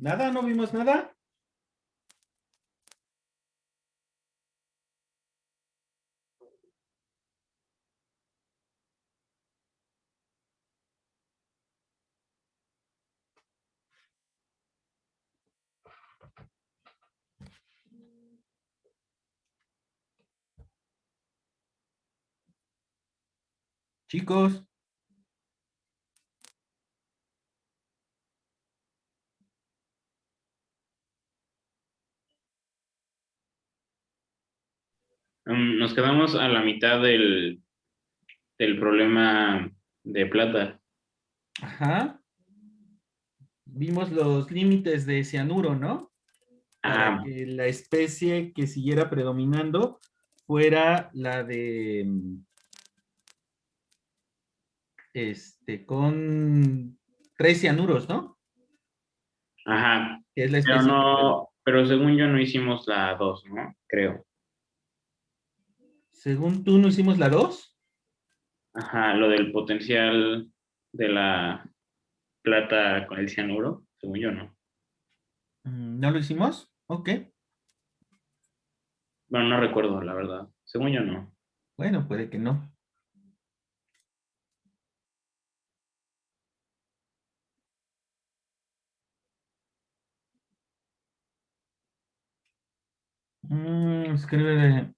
Nada, no vimos nada. Chicos, Nos quedamos a la mitad del problema de plata. ajá, vimos los límites de cianuro, ¿no? Para Ajá, que la especie que siguiera predominando fuera la de, con tres cianuros, ¿no? ajá. Que es la Pero especie que predomina. no, pero según yo no hicimos la 2, ¿no? Creo. Según tú, ¿no hicimos la 2? Ajá, lo del potencial de la plata con el cianuro, según yo no. ¿No lo hicimos? Ok. Bueno, no recuerdo, la verdad. Según yo no. Bueno, puede que no. Escribe.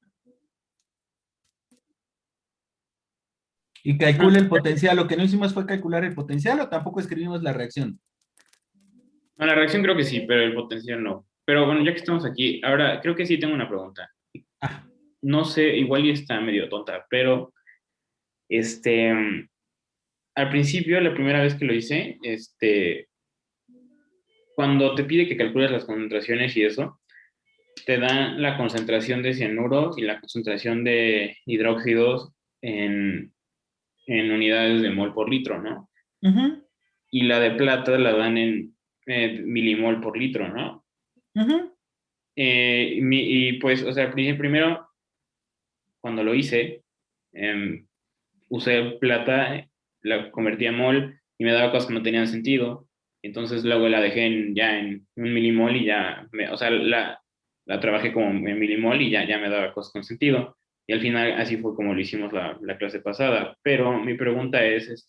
Y Ajá. calcula el potencial. Lo que no hicimos fue calcular el potencial o tampoco escribimos la reacción. Bueno, la reacción creo que sí, pero el potencial no. Pero bueno, ya que estamos aquí, ahora creo que sí tengo una pregunta. Ah, No sé, igual y está medio tonta, pero este, al principio, la primera vez que lo hice, cuando te pide que calcules las concentraciones y eso, te dan la concentración de cianuro y la concentración de hidróxidos en, en unidades de mol por litro, ¿no? ujú, Y la de plata la dan en milimol por litro, ¿no? ujú. Y pues, o sea, primero, cuando lo hice, eh, usé plata, la convertí a mol y me daba cosas que no tenían sentido. Entonces luego la dejé ya en un milimol y ya, o sea, la trabajé como en milimol y ya me daba cosas con sentido. Y al final así fue como lo hicimos la clase pasada. Pero mi pregunta es,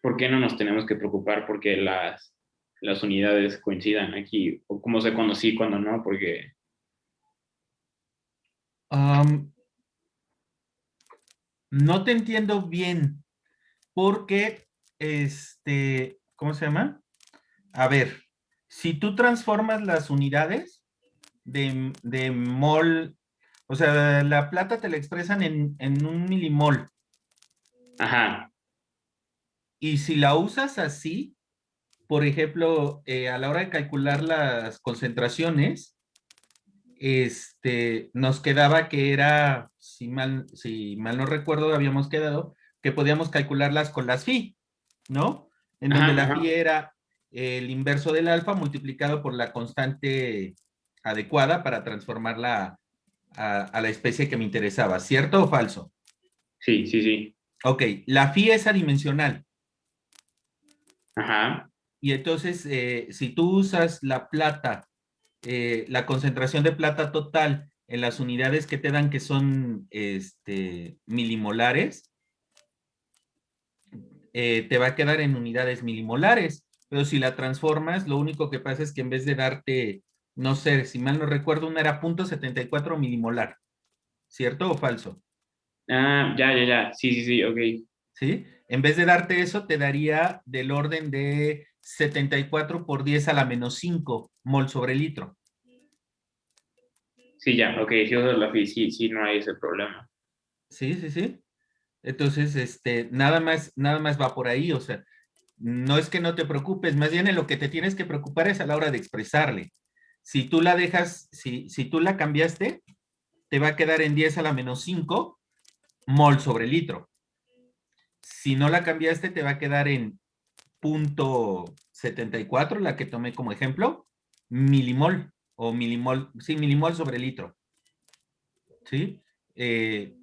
¿por qué no nos tenemos que preocupar porque las unidades coincidan aquí? ¿O cómo sé cuándo sí, cuándo no? Porque, Am, no te entiendo bien porque, ¿cómo se llama? A ver, si tú transformas las unidades de mol, o sea, la plata te la expresan en un milimol, ajá, y si la usas así, por ejemplo, a la hora de calcular las concentraciones, nos quedaba que era, si mal no recuerdo, habíamos quedado que podíamos calcularlas con las phi, ¿no? En ajá, donde la phi ajá. era el inverso del alfa multiplicado por la constante adecuada para transformarla a la especie que me interesaba, ¿cierto o falso? Sí, sí, sí. Ok, la phi es adimensional. Ajá. Y entonces, si tú usas la plata, la concentración de plata total en las unidades que te dan, que son milimolares, te va a quedar en unidades milimolares. Pero si la transformas, lo único que pasa es que en vez de darte, no sé, si mal no recuerdo, una era 0.74 milimolar, ¿cierto o falso? Ah, ya, ya, ya. Sí, sí, sí, ok. ¿Sí? En vez de darte eso, te daría del orden de 74 por 10 a la menos 5 mol sobre litro. Sí, ya, ok. Si usas la FI, sí, sí, no hay ese problema. Sí, sí, sí. Entonces, nada más va por ahí, o sea, no es que no te preocupes, más bien en lo que te tienes que preocupar es a la hora de expresarle. Si tú la dejas, si tú la cambiaste, te va a quedar en 10 a la menos 5 mol sobre litro. Si no la cambiaste, te va a quedar en 0.74, la que tomé como ejemplo, milimol o milimol, sí, milimol sobre litro, ¿sí? Eh,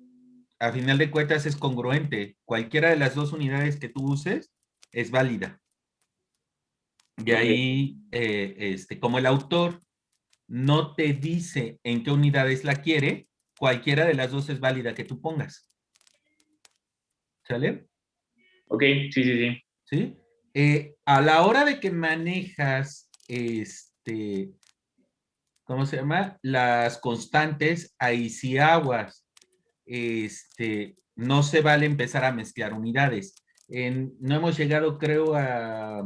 a final de cuentas es congruente. Cualquiera de las dos unidades que tú uses es válida. Y ahí, como el autor no te dice en qué unidades la quiere, cualquiera de las dos es válida que tú pongas. ¿Sale? Ok, sí, sí, sí. ¿Sí? A la hora de que manejas, ¿cómo se llama? Las constantes, ahí sí aguas. No se vale empezar a mezclar unidades. No hemos llegado, creo, a...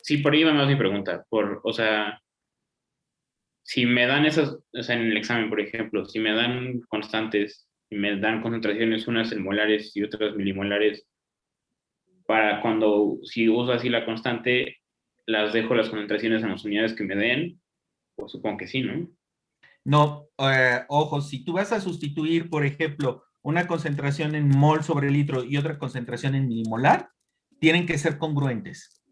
Sí, por ahí va más mi pregunta. O sea, si me dan esas, o sea, en el examen, por ejemplo, si me dan constantes y me dan concentraciones, unas en molares y otras milimolares, para cuando, si uso así la constante, las dejo las concentraciones en las unidades que me den, pues supongo que sí, ¿no? No, ojo, si tú vas a sustituir, por ejemplo, una concentración en mol sobre litro y otra concentración en milimolar, tienen que ser congruentes.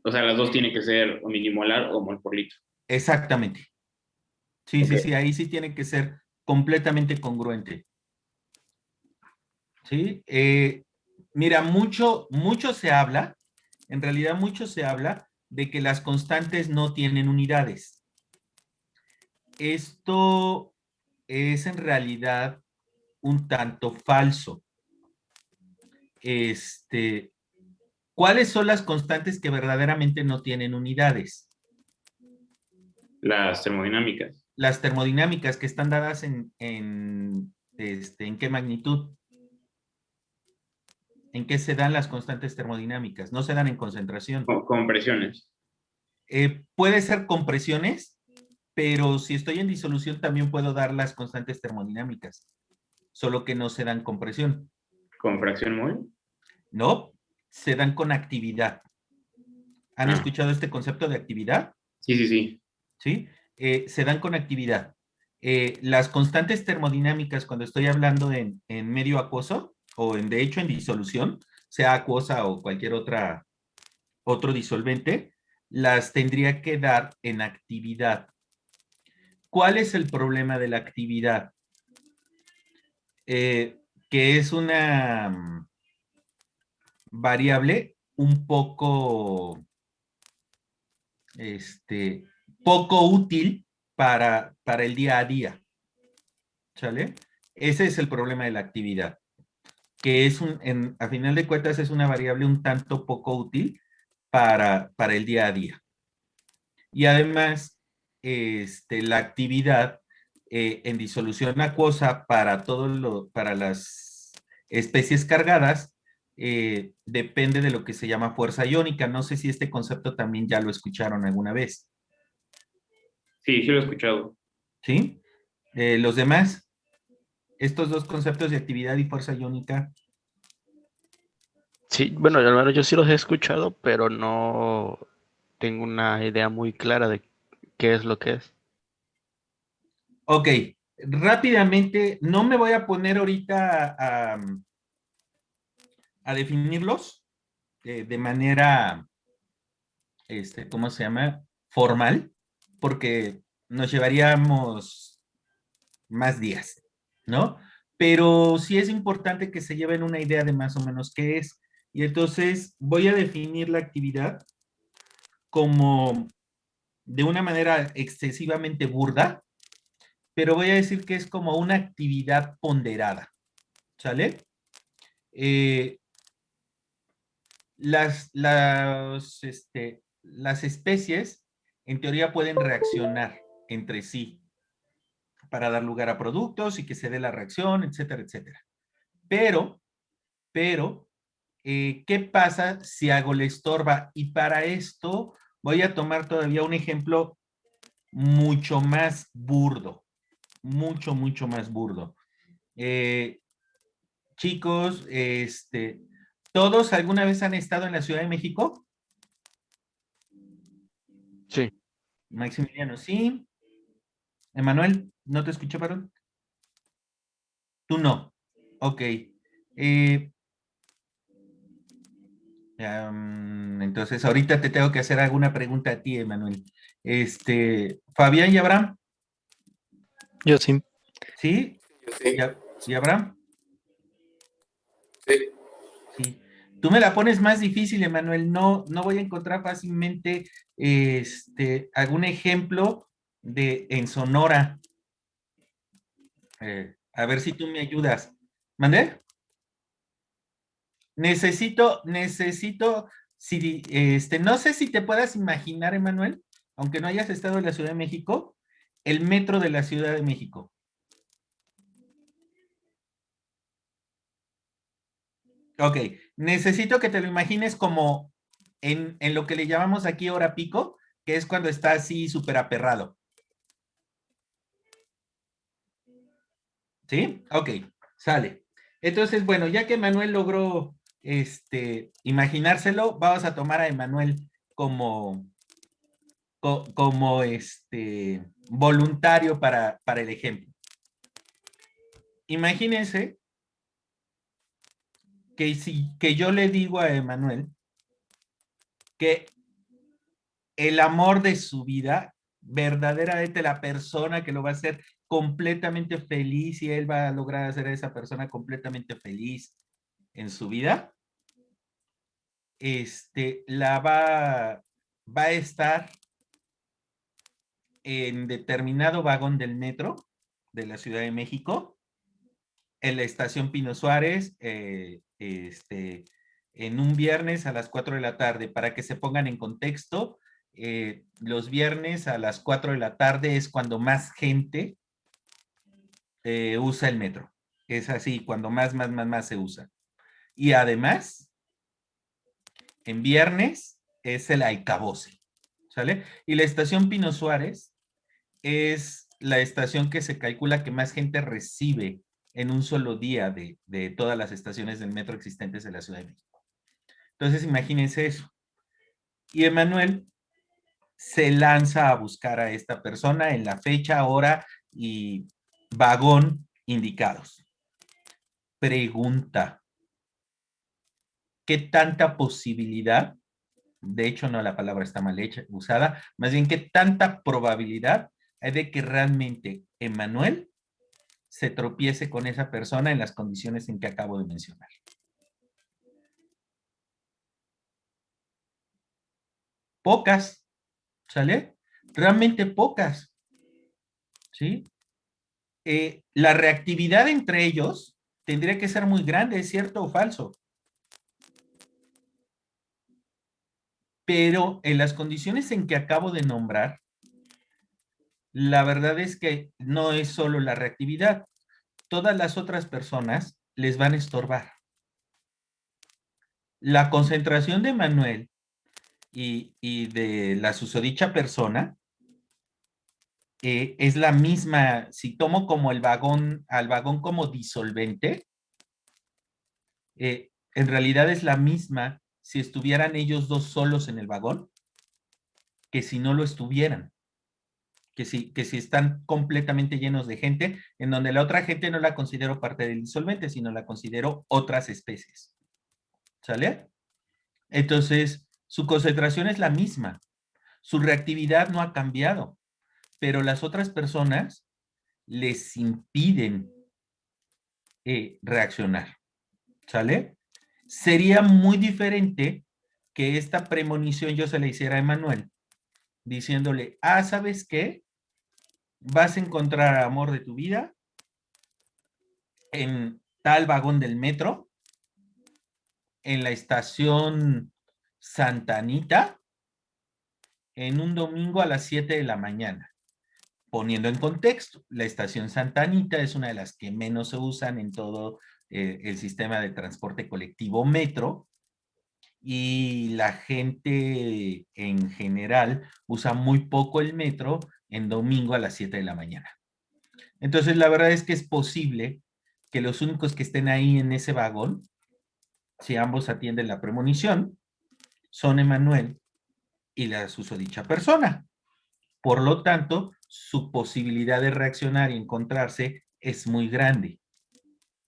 O sea, las dos tienen que ser o milimolar o mol por litro. Exactamente. Sí, Ok. sí, sí, ahí sí tiene que ser completamente congruente. ¿Sí? Mira, mucho se habla, en realidad mucho se habla de que las constantes no tienen unidades. Esto es en realidad un tanto falso. Este, ¿Cuáles son las constantes que verdaderamente no tienen unidades? Las termodinámicas. Las termodinámicas que están dadas ¿en qué magnitud? ¿En qué se dan las constantes termodinámicas? No se dan en concentración. Con presiones. Puede ser compresiones, pero si estoy en disolución también puedo dar las constantes termodinámicas, solo que no se dan con presión. Con fracción mol. No, se dan con actividad. ¿Han Ah, escuchado este concepto de actividad? sí, sí, sí. ¿Sí? Se dan con actividad. Las constantes termodinámicas, cuando estoy hablando en medio acuoso, o de hecho en disolución, sea acuosa o cualquier otro disolvente, las tendría que dar en actividad. ¿Cuál es el problema de la actividad? Que es una variable un este, poco útil para el día a día. ¿Sale? Ese es el problema de la actividad, que a final de cuentas es una variable un tanto poco útil para el día a día. Y además, la actividad en disolución acuosa para las especies cargadas depende de lo que se llama fuerza iónica. No sé si este concepto también ya lo escucharon alguna vez. Sí, sí lo he escuchado. ¿Sí? Los demás, estos dos conceptos de actividad y fuerza iónica. Sí, bueno, al menos yo sí los he escuchado, pero no tengo una idea muy clara de qué es lo que es. Ok, rápidamente, no me voy a poner ahorita a definirlos de manera, ¿cómo se llama? Formal, porque nos llevaríamos más días, ¿no? Pero sí es importante que se lleven una idea de más o menos qué es. Y entonces voy a definir la actividad como de una manera excesivamente burda, pero voy a decir que es como una actividad ponderada, ¿sale? Eh, las especies, en teoría, pueden reaccionar entre sí para dar lugar a productos y que se dé la reacción, etcétera, etcétera. Pero, ¿qué pasa si hago la estorba? Y para esto voy a tomar todavía un ejemplo mucho más burdo, mucho más burdo. Eh, Chicos, ¿todos alguna vez han estado en la Ciudad de México? Sí. Maximiliano, sí. Emanuel, ¿no te escuché, varón? Tú no. Ok. Entonces, ahorita te tengo que hacer alguna pregunta a ti, Emanuel. Fabián y Abraham, Yo sí. ¿sí? Yo sí, ¿Y Abraham? sí. Sí. Tú me la pones más difícil, Emanuel. No voy a encontrar fácilmente algún ejemplo en Sonora. A ver si tú me ayudas. ¿Mandé? Necesito, si, no sé si te puedas imaginar, Emanuel, aunque no hayas estado en la Ciudad de México, el metro de la Ciudad de México. Ok, necesito que te lo imagines como en lo que le llamamos aquí hora pico, que es cuando está así súper aperrado. ¿Sí? Ok, sale. Entonces, bueno, ya que Manuel logró imaginárselo, vamos a tomar a Emanuel como, como voluntario para el ejemplo. Imagínense que yo le digo a Emanuel que el amor de su vida, verdaderamente la persona que lo va a hacer completamente feliz y él va a lograr hacer a esa persona completamente feliz en su vida, va a estar en determinado vagón del metro de la Ciudad de México, en la estación Pino Suárez, en un viernes a las 4 de la tarde. Para que se pongan en contexto, los viernes a las 4 de la tarde es cuando más gente usa el metro. Es así, cuando más se usa. Y además, en viernes es el alcabose, ¿sale? Y la estación Pino Suárez es la estación que se calcula que más gente recibe en un solo día de todas las estaciones del metro existentes en la Ciudad de México. Entonces, imagínense eso. Y Emanuel se lanza a buscar a esta persona en la fecha, hora y vagón indicados. Pregunta: ¿qué tanta posibilidad, de hecho no, la palabra está mal hecha, usada, más bien qué tanta probabilidad hay de que realmente Emanuel se tropiece con esa persona en las condiciones en que acabo de mencionar? Pocas, ¿sale? Realmente pocas, ¿sí? La reactividad entre ellos tendría que ser muy grande, ¿es cierto o falso? Pero en las condiciones en que acabo de nombrar, la verdad es que no es solo la reactividad. Todas las otras personas les van a estorbar. La concentración de Manuel y de la susodicha persona es la misma. Si tomo como al vagón como disolvente, en realidad es la misma si estuvieran ellos dos solos en el vagón que si no lo estuvieran. Que si están completamente llenos de gente, en donde la otra gente no la considero parte del disolvente, sino la considero otras especies. ¿Sale? Entonces, su concentración es la misma. Su reactividad no ha cambiado, pero las otras personas les impiden reaccionar. ¿Sale? Sería muy diferente que esta premonición yo se la hiciera a Emanuel, diciéndole: ¿sabes qué? Vas a encontrar amor de tu vida en tal vagón del metro, en la estación Santa Anita, en un domingo a las 7 de la mañana. Poniendo en contexto, la estación Santa Anita es una de las que menos se usan en todo el sistema de transporte colectivo metro, y la gente en general usa muy poco el metro en domingo a las 7 de la mañana. Entonces, la verdad es que es posible que los únicos que estén ahí en ese vagón, si ambos atienden la premonición, son Emanuel y la susodicha persona. Por lo tanto, su posibilidad de reaccionar y encontrarse es muy grande.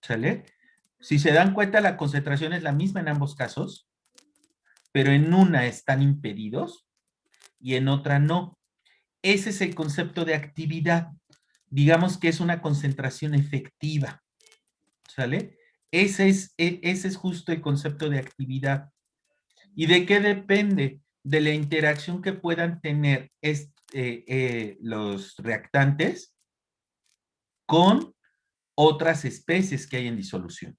¿Sale? Si se dan cuenta, la concentración es la misma en ambos casos, pero en una están impedidos y en otra no. Ese es el concepto de actividad. Digamos que es una concentración efectiva. ¿Sale? Ese es justo el concepto de actividad. ¿Y de qué depende? De la interacción que puedan tener los reactantes con otras especies que hay en disolución.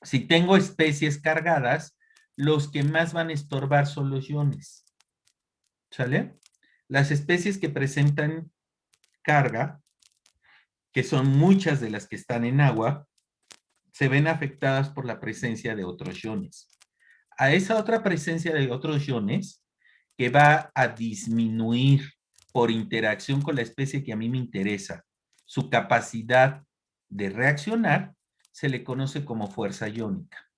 Si tengo especies cargadas, los que más van a estorbar son los iones. ¿Sale? Las especies que presentan carga, que son muchas de las que están en agua, se ven afectadas por la presencia de otros iones. A esa otra presencia de otros iones, que va a disminuir por interacción con la especie que a mí me interesa, su capacidad de reaccionar, se le conoce como fuerza iónica.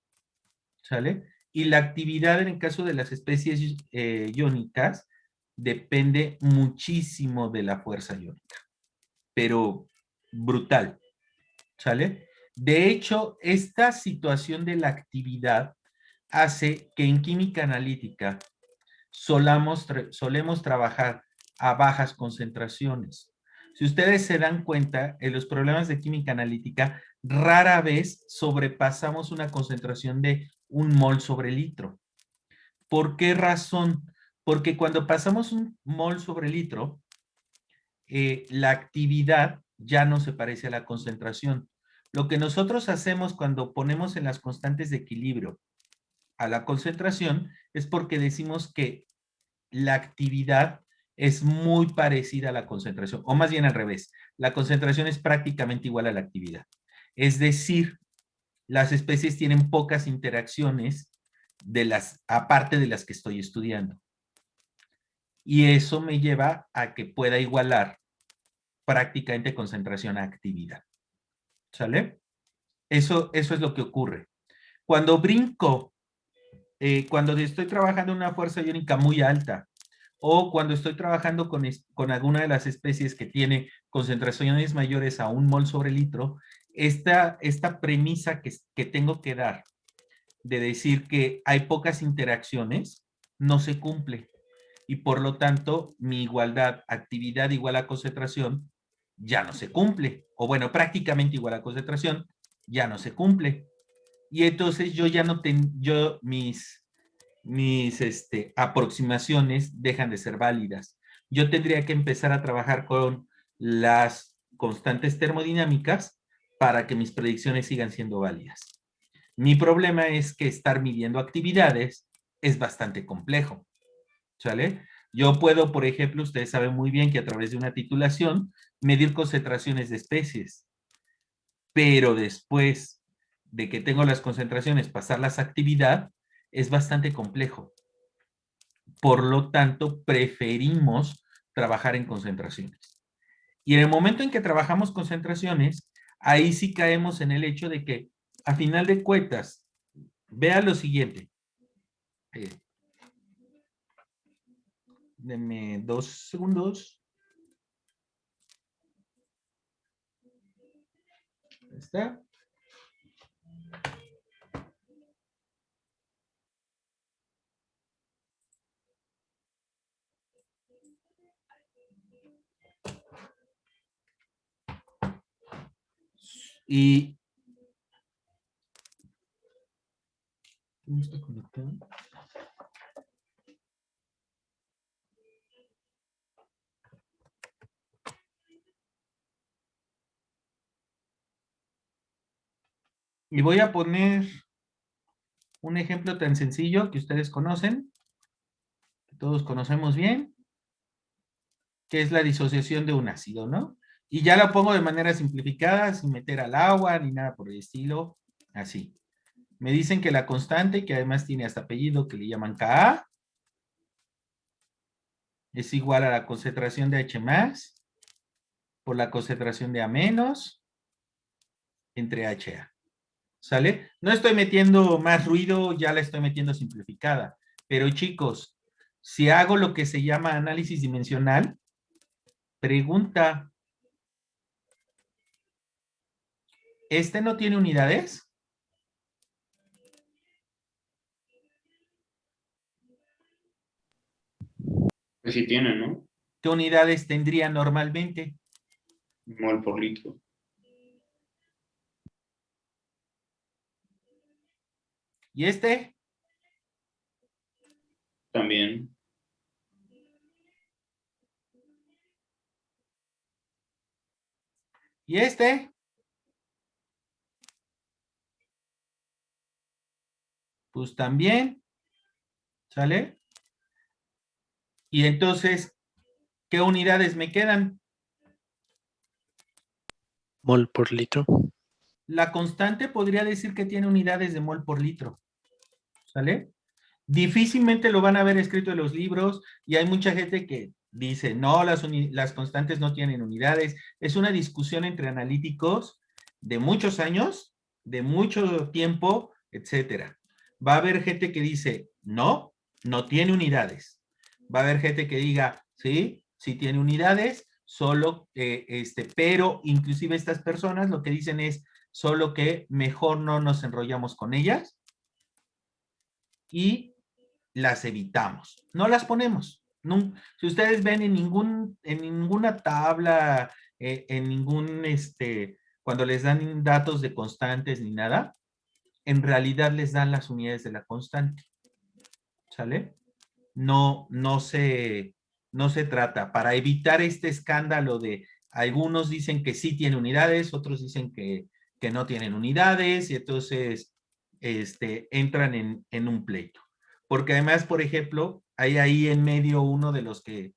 ¿Sale? Y la actividad en el caso de las especies iónicas depende muchísimo de la fuerza iónica, pero brutal. ¿Sale? De hecho, esta situación de la actividad hace que en química analítica solemos trabajar a bajas concentraciones. Si ustedes se dan cuenta, en los problemas de química analítica, rara vez sobrepasamos una concentración de 1 mol sobre litro. ¿Por qué razón? Porque cuando pasamos 1 mol sobre litro, la actividad ya no se parece a la concentración. Lo que nosotros hacemos cuando ponemos en las constantes de equilibrio a la concentración es porque decimos que la actividad es muy parecida a la concentración, o más bien al revés, la concentración es prácticamente igual a la actividad. Es decir, las especies tienen pocas interacciones aparte de las que estoy estudiando. Y eso me lleva a que pueda igualar prácticamente concentración a actividad. ¿Sale? Eso es lo que ocurre. Cuando brinco, cuando estoy trabajando en una fuerza iónica muy alta, o cuando estoy trabajando con alguna de las especies que tiene concentraciones mayores a 1 mol sobre litro, esta premisa que tengo que dar de decir que hay pocas interacciones no se cumple. Y por lo tanto, mi igualdad, actividad igual a concentración, ya no se cumple. O bueno, prácticamente igual a concentración, ya no se cumple. Y entonces yo ya no tengo, mis aproximaciones dejan de ser válidas. Yo tendría que empezar a trabajar con las constantes termodinámicas para que mis predicciones sigan siendo válidas. Mi problema es que estar midiendo actividades es bastante complejo. ¿Sale? Yo puedo, por ejemplo, ustedes saben muy bien que a través de una titulación medir concentraciones de especies, pero después de que tengo las concentraciones, pasarlas a actividad, es bastante complejo. Por lo tanto, preferimos trabajar en concentraciones. Y en el momento en que trabajamos concentraciones, ahí sí caemos en el hecho de que, a final de cuentas, vea lo siguiente. Denme 2 segundos. Ahí está. Y ¿cómo está conectado? Y voy a poner un ejemplo tan sencillo que ustedes conocen, que todos conocemos bien, que es la disociación de un ácido, ¿no? Y ya lo pongo de manera simplificada, sin meter al agua ni nada por el estilo, así. Me dicen que la constante, que además tiene hasta apellido, que le llaman Ka, es igual a la concentración de H más por la concentración de A menos entre HA. ¿Sale? No estoy metiendo más ruido, ya la estoy metiendo simplificada. Pero chicos, si hago lo que se llama análisis dimensional, pregunta, ¿este no tiene unidades? Pues sí tiene, ¿no? ¿Qué unidades tendría normalmente? Mol por litro. ¿Y este? También. ¿Y este? Pues también, ¿sale? Y entonces, ¿qué unidades me quedan? Mol por litro. La constante podría decir que tiene unidades de mol por litro, ¿sale? Difícilmente lo van a ver escrito en los libros y hay mucha gente que dice, no, las constantes no tienen unidades. Es una discusión entre analíticos de muchos años, de mucho tiempo, etcétera. Va a haber gente que dice, no, no tiene unidades. Va a haber gente que diga, sí, sí tiene unidades, solo, pero inclusive estas personas lo que dicen es, solo que mejor no nos enrollamos con ellas y las evitamos, no las ponemos. No, si ustedes ven en ninguna tabla, en ningún, cuando les dan datos de constantes ni nada, en realidad les dan las unidades de la constante, ¿sale? No se trata, para evitar este escándalo de algunos dicen que sí tiene unidades, otros dicen que no tienen unidades, y entonces entran en un pleito. Porque además, por ejemplo, hay ahí en medio uno de los que,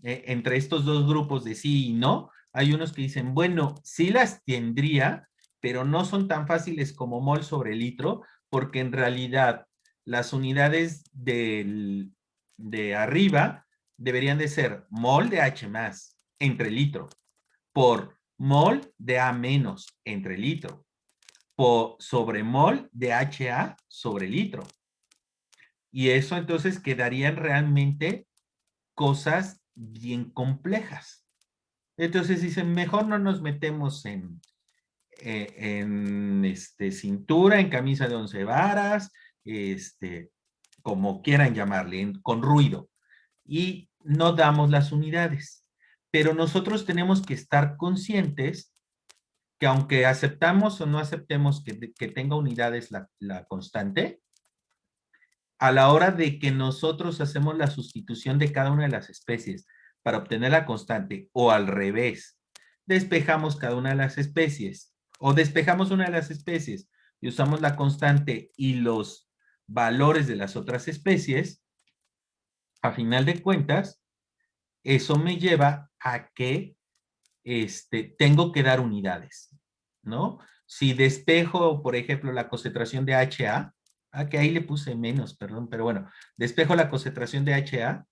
entre estos dos grupos de sí y no, hay unos que dicen, bueno, sí las tendría, pero no son tan fáciles como mol sobre litro, porque en realidad las unidades de arriba deberían de ser mol de H más entre litro por mol de A menos entre litro por sobre mol de HA sobre litro. Y eso entonces quedarían realmente cosas bien complejas. Entonces dicen, mejor no nos metemos en cintura, en camisa de 11 varas, como quieran llamarle, con ruido. Y no damos las unidades. Pero nosotros tenemos que estar conscientes que aunque aceptamos o no aceptemos que tenga unidades la constante, a la hora de que nosotros hacemos la sustitución de cada una de las especies para obtener la constante o al revés, despejamos cada una de las especies o despejamos una de las especies y usamos la constante y los valores de las otras especies, a final de cuentas, eso me lleva a que tengo que dar unidades, ¿no? Si despejo, por ejemplo, la concentración de HA, que ahí le puse menos, perdón, pero bueno, despejo la concentración de HA,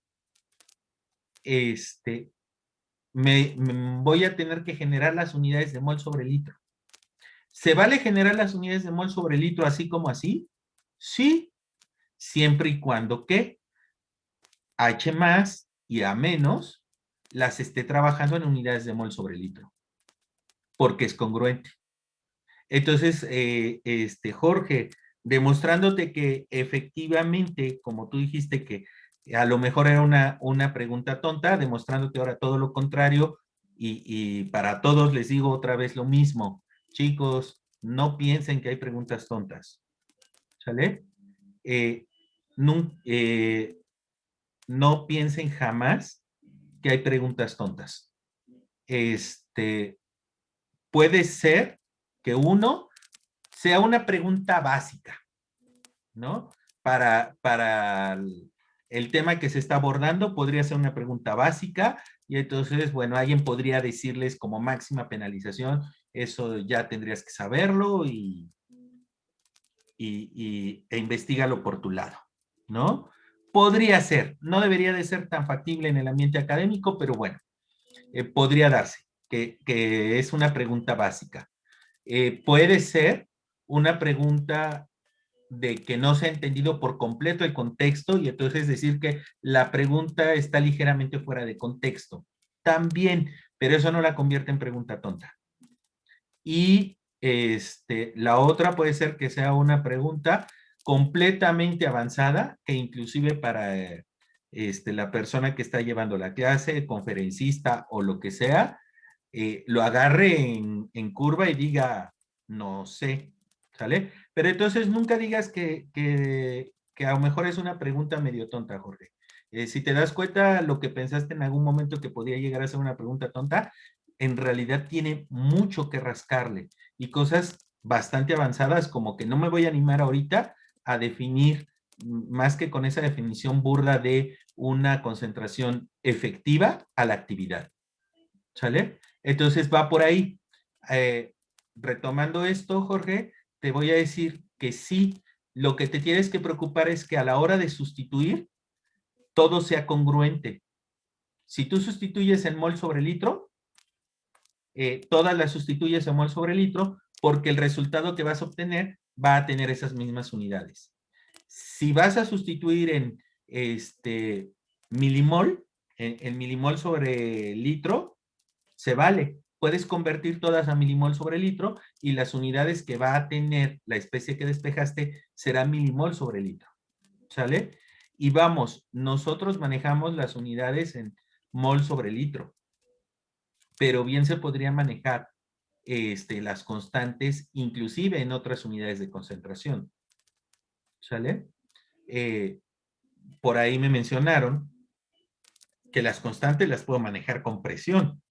voy a tener que generar las unidades de mol sobre litro. ¿Se vale generar las unidades de mol sobre litro así como así? Sí, siempre y cuando que H más y A menos las esté trabajando en unidades de mol sobre litro, porque es congruente. Entonces, Jorge, demostrándote que efectivamente, como tú dijiste que a lo mejor era una pregunta tonta, demostrándote ahora todo lo contrario, y para todos les digo otra vez lo mismo. Chicos, no piensen que hay preguntas tontas. ¿Sale? No piensen jamás que hay preguntas tontas. Puede ser que uno sea una pregunta básica, ¿no? Para el tema que se está abordando, podría ser una pregunta básica y entonces, bueno, alguien podría decirles como máxima penalización, eso ya tendrías que saberlo e investígalo por tu lado, ¿no? Podría ser, no debería de ser tan factible en el ambiente académico, pero bueno, podría darse, que es una pregunta básica. Puede ser una pregunta de que no se ha entendido por completo el contexto y entonces decir que la pregunta está ligeramente fuera de contexto. También, pero eso no la convierte en pregunta tonta. Y la otra puede ser que sea una pregunta completamente avanzada, que inclusive para la persona que está llevando la clase, conferencista o lo que sea, lo agarre en curva y diga, no sé, ¿sale? Pero entonces nunca digas que a lo mejor es una pregunta medio tonta, Jorge. Si te das cuenta, lo que pensaste en algún momento que podía llegar a ser una pregunta tonta, en realidad tiene mucho que rascarle y cosas bastante avanzadas, como que no me voy a animar ahorita a definir más que con esa definición burda de una concentración efectiva a la actividad. ¿Sale? Entonces va por ahí. Retomando esto, Jorge, te voy a decir que sí, lo que te tienes que preocupar es que a la hora de sustituir, todo sea congruente. Si tú sustituyes en mol sobre litro, todas las sustituyes en mol sobre litro, porque el resultado que vas a obtener va a tener esas mismas unidades. Si vas a sustituir en milimol, en milimol sobre litro, se vale. Puedes convertir todas a milimol sobre litro y las unidades que va a tener la especie que despejaste será milimol sobre litro. ¿Sale? Y vamos, nosotros manejamos las unidades en mol sobre litro, pero bien se podría manejar las constantes inclusive en otras unidades de concentración. ¿Sale? Por ahí me mencionaron que las constantes las puedo manejar con presión.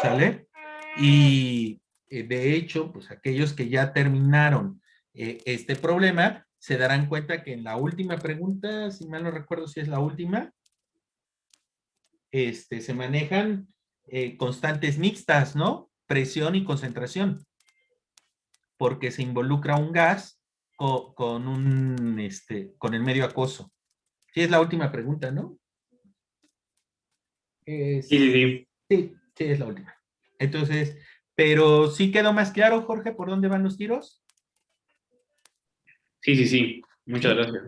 ¿Sale? Y de hecho, pues aquellos que ya terminaron este problema, se darán cuenta que en la última pregunta, si mal no recuerdo si es la última, se manejan constantes mixtas, ¿no? Presión y concentración, porque se involucra un gas con el medio acuoso. Sí, es la última pregunta, ¿no? Sí, sí, sí. Sí, es la última. Entonces, pero sí quedó más claro, Jorge, por dónde van los tiros. Sí, sí, sí. Muchas gracias.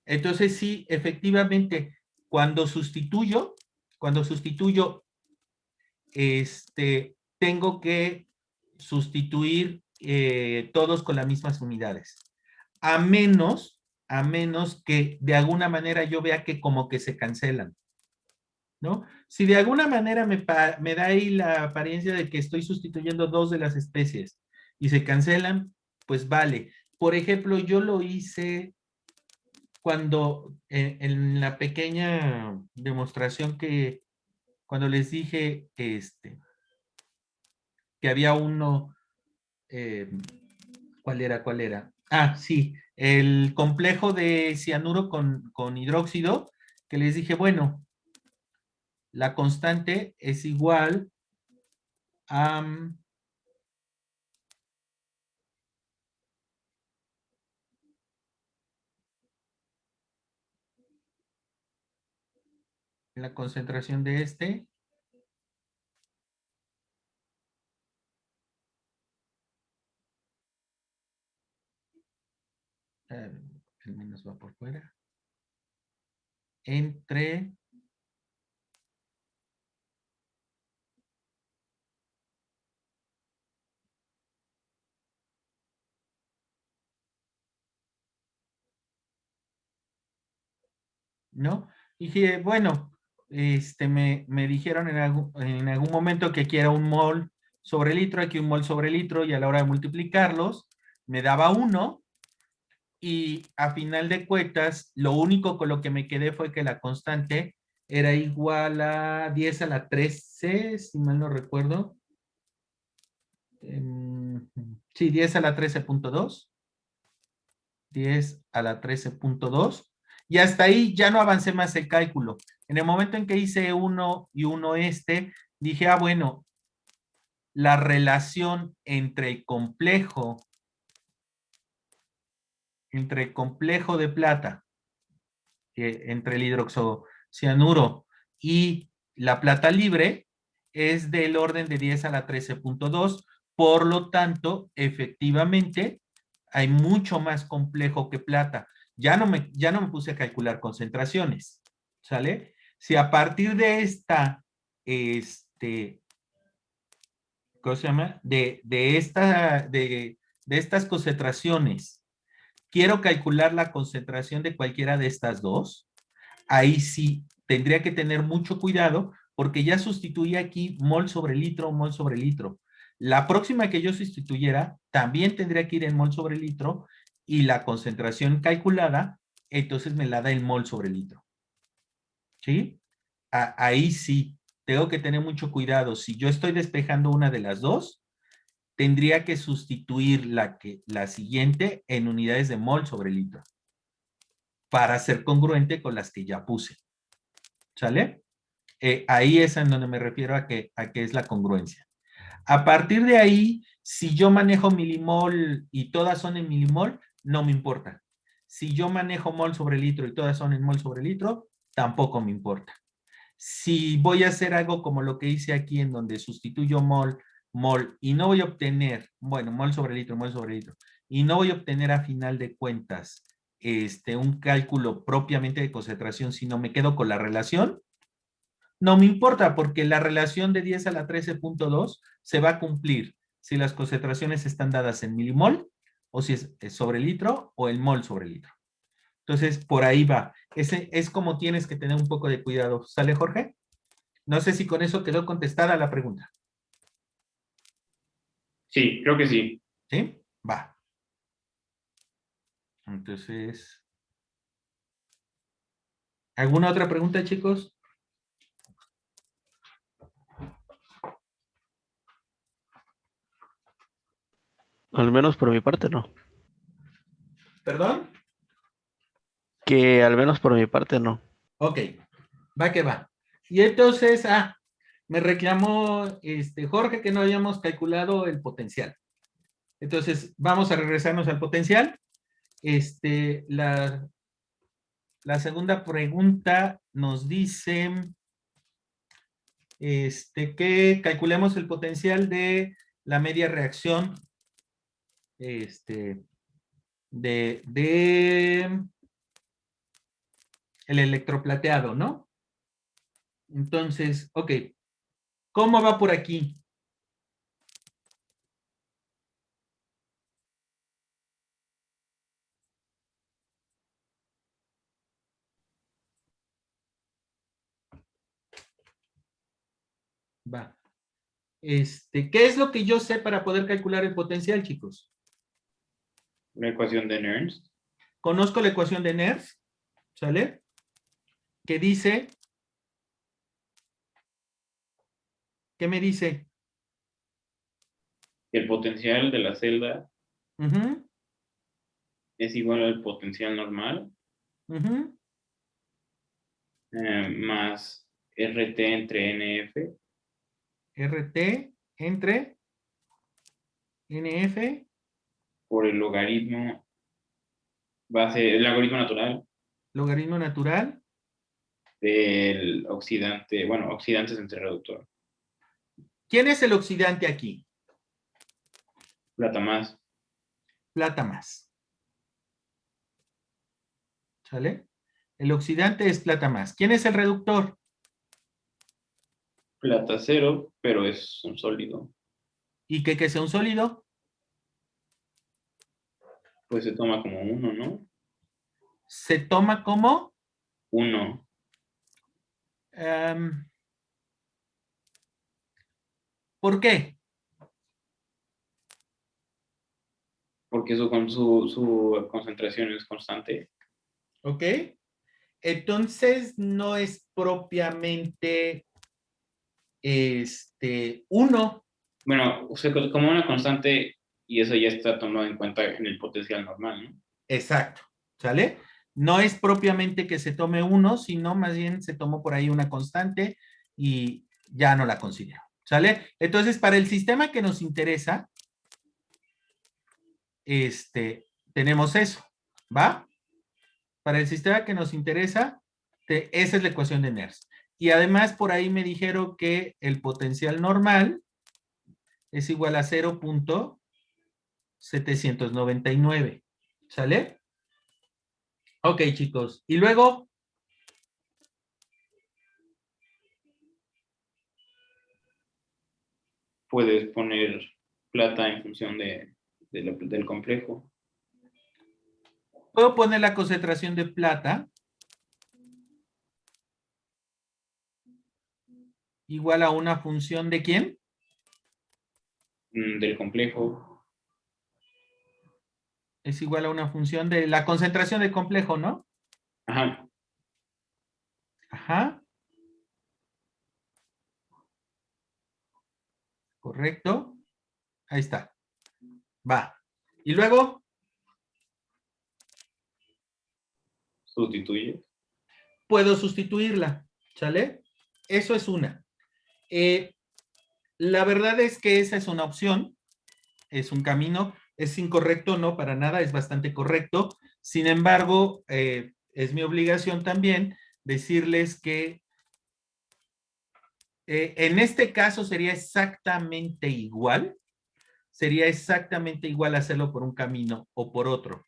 Entonces, sí, efectivamente, cuando sustituyo, tengo que sustituir todos con las mismas unidades. A menos que de alguna manera yo vea que como que se cancelan, ¿no? Si de alguna manera me da ahí la apariencia de que estoy sustituyendo dos de las especies y se cancelan, pues vale. Por ejemplo, yo lo hice cuando en la pequeña demostración que cuando les dije que había uno, ¿cuál era? Ah, sí, el complejo de cianuro con hidróxido, que les dije, bueno, la constante es igual a la concentración de el menos va por fuera, entre ¿no? Y dije, bueno, me dijeron en algún momento que aquí era un mol sobre litro, aquí un mol sobre litro, y a la hora de multiplicarlos, me daba 1, y a final de cuentas, lo único con lo que me quedé fue que la constante era igual a 10 a la 13, si mal no recuerdo. Sí, 10 a la 13.2. 10 a la 13.2. Y hasta ahí ya no avancé más el cálculo. En el momento en que hice 1 y 1 dije, ah, bueno, la relación entre el complejo de plata, entre el hidroxocianuro y la plata libre, es del orden de 10 a la 13.2. Por lo tanto, efectivamente, hay mucho más complejo que plata. Ya no me puse a calcular concentraciones, ¿sale? Si a partir de esta, ¿cómo se llama? De estas concentraciones, quiero calcular la concentración de cualquiera de estas dos, ahí sí tendría que tener mucho cuidado porque ya sustituí aquí mol sobre litro, mol sobre litro. La próxima que yo sustituyera también tendría que ir en mol sobre litro y la concentración calculada, entonces me la da en mol sobre litro. ¿Sí? Ahí sí, tengo que tener mucho cuidado. Si yo estoy despejando una de las dos, tendría que sustituir la siguiente en unidades de mol sobre litro para ser congruente con las que ya puse. ¿Sale? Ahí es en donde me refiero a que es la congruencia. A partir de ahí, si yo manejo milimol y todas son en milimol, no me importa. Si yo manejo mol sobre litro y todas son en mol sobre litro, tampoco me importa. Si voy a hacer algo como lo que hice aquí, en donde sustituyo mol, mol, y no voy a obtener, bueno, mol sobre litro, y no voy a obtener a final de cuentas un cálculo propiamente de concentración, sino me quedo con la relación, no me importa, porque la relación de 10 a la 13.2 se va a cumplir si las concentraciones están dadas en milimol, o si es sobre litro, o el mol sobre litro. Entonces, por ahí va. Ese es como tienes que tener un poco de cuidado. ¿Sale, Jorge? No sé si con eso quedó contestada la pregunta. Sí, creo que sí. ¿Sí? Va. Entonces, ¿alguna otra pregunta, chicos? Al menos por mi parte no. ¿Perdón? Que al menos por mi parte no. Ok, va que va. Y entonces, me reclamó Jorge que no habíamos calculado el potencial. Entonces, vamos a regresarnos al potencial. La segunda pregunta nos dice que calculemos el potencial de la media reacción de el electroplateado, ¿no? Entonces, ok, ¿cómo va por aquí? Va. ¿Qué es lo que yo sé para poder calcular el potencial, chicos? La ecuación de Nernst. Conozco la ecuación de Nernst, ¿sale? Que dice, ¿qué me dice? El potencial de la celda es igual al potencial normal más RT entre NF. RT entre NF Por el logaritmo el algoritmo natural logaritmo natural del oxidante, bueno, oxidantes entre reductor. ¿Quién es el oxidante aquí? Plata más. Plata más. ¿Sale? El oxidante es plata más. ¿Quién es el reductor? Plata cero, pero es un sólido. ¿Y que sea un sólido? Pues se toma como 1, ¿no? Se toma como 1. ¿por qué? Porque su concentración es constante. ¿Ok? Entonces no es propiamente 1. Bueno, o sea, como una constante, y eso ya está tomado en cuenta en el potencial normal, ¿no? Exacto. ¿Sale? No es propiamente que se tome 1, sino más bien se tomó por ahí una constante y ya no la considero. ¿Sale? Entonces, para el sistema que nos interesa, tenemos eso. ¿Va? Para el sistema que nos interesa, esa es la ecuación de Nernst. Y además, por ahí me dijeron que el potencial normal es igual a 0.799. ¿Sale? Ok, chicos. Y luego, Puedes poner plata en función del complejo. puedo poner la concentración de plata igual a una función de ¿quién? del complejo. Es igual a una función de la concentración del complejo, ¿no? Ajá. Ajá. Correcto. Ahí está. Va. Y luego, Sustituye. puedo sustituirla. ¿Sale? Eso es una. La verdad es que esa es una opción. Es un camino. Es incorrecto, no, para nada. Es bastante correcto. Sin embargo, es mi obligación también decirles que en este caso sería exactamente igual. Sería exactamente igual hacerlo por un camino o por otro.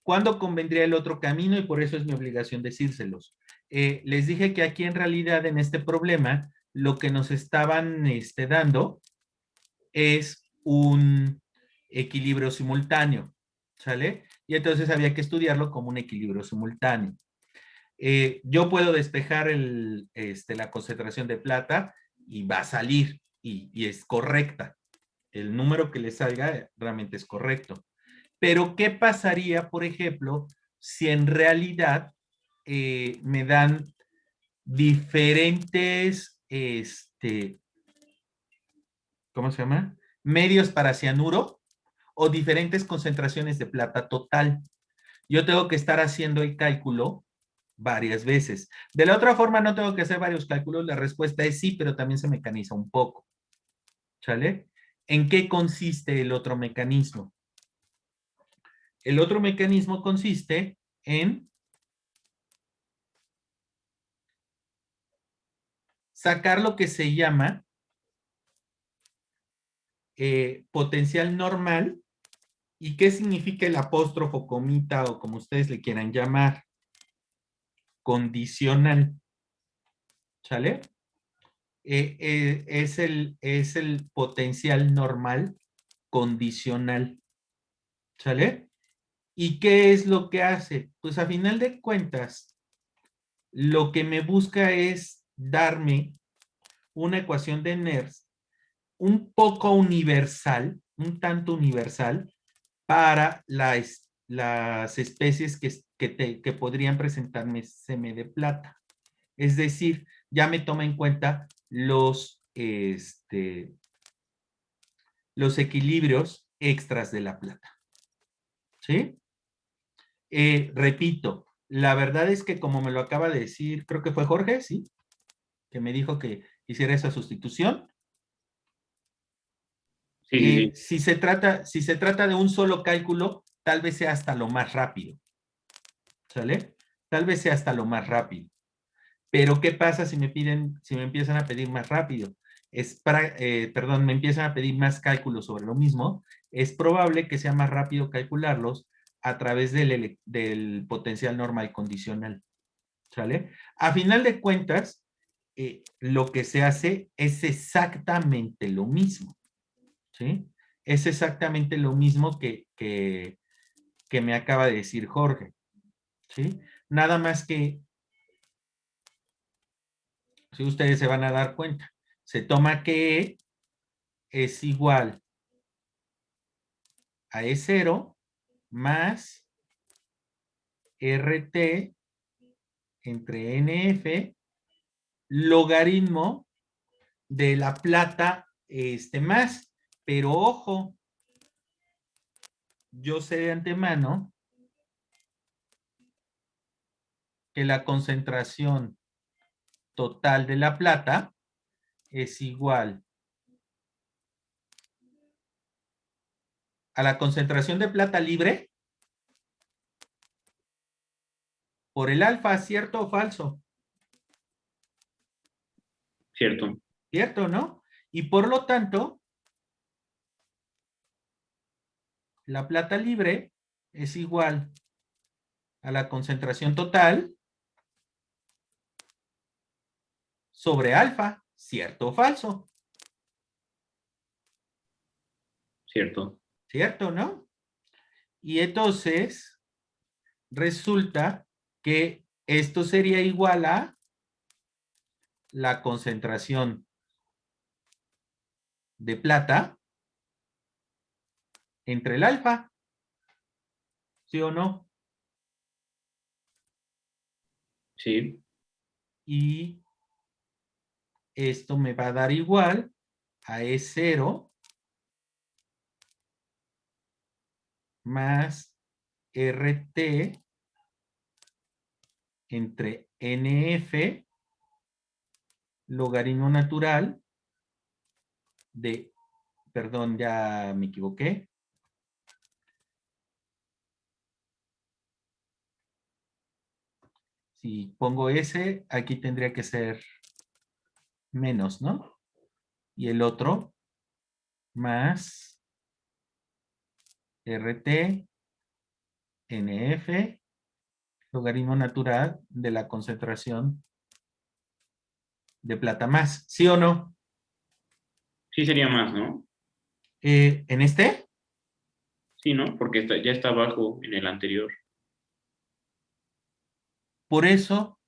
¿Cuándo convendría el otro camino? Y por eso es mi obligación decírselos. Les dije que aquí en realidad en este problema lo que nos estaban dando es un equilibrio simultáneo, ¿sale? Y entonces había que estudiarlo como un equilibrio simultáneo. Yo puedo despejar la concentración de plata y va a salir y es correcta. El número que le salga realmente es correcto. Pero, ¿qué pasaría, por ejemplo, si en realidad me dan diferentes, ¿cómo se llama? Medios para cianuro o diferentes concentraciones de plata total. Yo tengo que estar haciendo el cálculo varias veces. De la otra forma, no tengo que hacer varios cálculos. La respuesta es sí, pero también se mecaniza un poco. ¿Sale? ¿En qué consiste el otro mecanismo? El otro mecanismo consiste en sacar lo que se llama potencial normal. ¿Y qué significa el apóstrofo, comita o como ustedes le quieran llamar? Condicional. ¿Sale? Es el potencial normal condicional. ¿Sale? ¿Y qué es lo que hace? Pues a final de cuentas, lo que me busca es darme una ecuación de Nernst un poco universal, un tanto universal, para las especies que podrían presentarme seme de plata. Es decir, ya me toma en cuenta los equilibrios extras de la plata. ¿Sí? Repito, la verdad es que como me lo acaba de decir, creo que fue Jorge, ¿sí? Que me dijo que hiciera esa sustitución. Sí, sí, sí. Si se trata de un solo cálculo, tal vez sea hasta lo más rápido. ¿Sale? Tal vez sea hasta lo más rápido. Pero ¿qué pasa si me empiezan a pedir más rápido? Me empiezan a pedir más cálculos sobre lo mismo. Es probable que sea más rápido calcularlos a través del potencial normal condicional. ¿Sale? A final de cuentas, lo que se hace es exactamente lo mismo. ¿Sí? Es exactamente lo mismo que me acaba de decir Jorge. ¿Sí? Nada más que, si ustedes se van a dar cuenta, se toma que E es igual a E0 más RT entre NF logaritmo de la plata más. Pero ojo, yo sé de antemano que la concentración total de la plata es igual a la concentración de plata libre por el alfa, ¿cierto o falso? Cierto. ¿Cierto, no? Y por lo tanto, la plata libre es igual a la concentración total sobre alfa, ¿cierto o falso? Cierto. ¿Cierto, no? Y entonces, resulta que esto sería igual a la concentración de plata entre el alfa. ¿Sí o no? Sí. Y esto me va a dar igual a E0 más RT entre NF logaritmo natural de, perdón, ya me equivoqué. Si pongo S, aquí tendría que ser menos, ¿no? Y el otro más RT NF logaritmo natural de la concentración de plata más. ¿Sí o no? Sí sería más, ¿no? ¿En este? Sí, ¿no? Porque ya está abajo en el anterior. Por eso.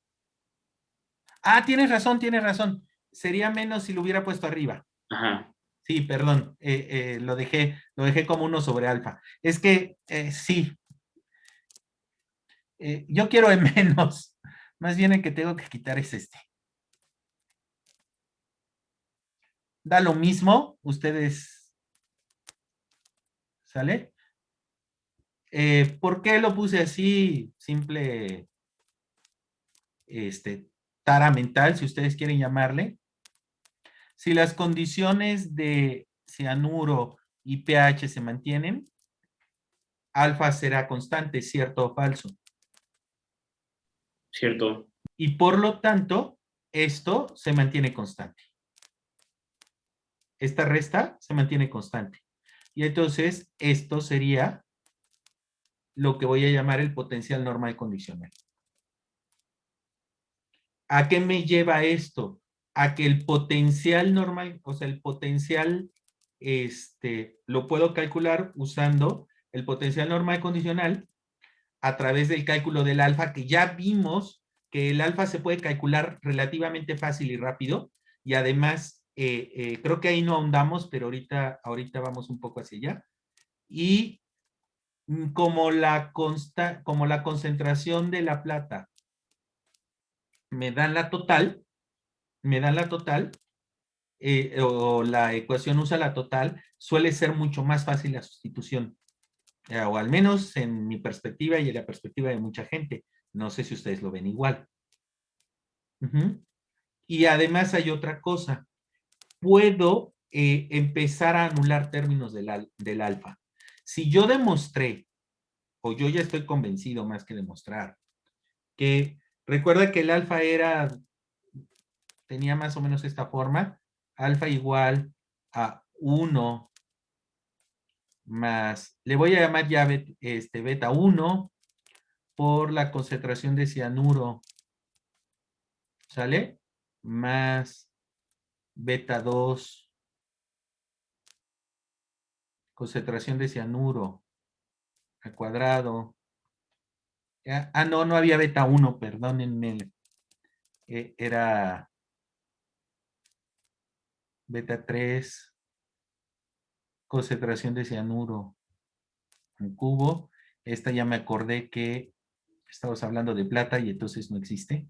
Ah, tienes razón, tienes razón. Sería menos si lo hubiera puesto arriba. Ajá. Sí, perdón. Lo dejé como 1 sobre alfa. Es que sí. Yo quiero en menos. Más bien el que tengo que quitar es este. Da lo mismo. Ustedes. ¿Sale? ¿Por qué lo puse así? Simple tara mental, si ustedes quieren llamarle. Si las condiciones de cianuro y pH se mantienen, alfa será constante, ¿cierto o falso? Cierto. Y por lo tanto, esto se mantiene constante. Esta resta se mantiene constante. Y entonces, esto sería lo que voy a llamar el potencial normal condicional. ¿A qué me lleva esto? A que el potencial normal, o sea, el potencial, lo puedo calcular usando el potencial normal condicional a través del cálculo del alfa, que ya vimos que el alfa se puede calcular relativamente fácil y rápido, y además, creo que ahí no ahondamos, pero ahorita vamos un poco hacia allá. Y como la concentración de la plata me dan la total, o la ecuación usa la total, suele ser mucho más fácil la sustitución. O al menos en mi perspectiva y en la perspectiva de mucha gente. No sé si ustedes lo ven igual. Y además hay otra cosa. Puedo empezar a anular términos del alfa. Si yo demostré, o yo ya estoy convencido más que demostrar, que recuerda que el alfa tenía más o menos esta forma, alfa igual a 1 más, le voy a llamar ya beta 1 por la concentración de cianuro, ¿sale? Más beta 2, concentración de cianuro al cuadrado. No había beta 1, perdónenme. Era beta 3, concentración de cianuro en cubo. Esta ya me acordé que estamos hablando de plata y entonces no existe.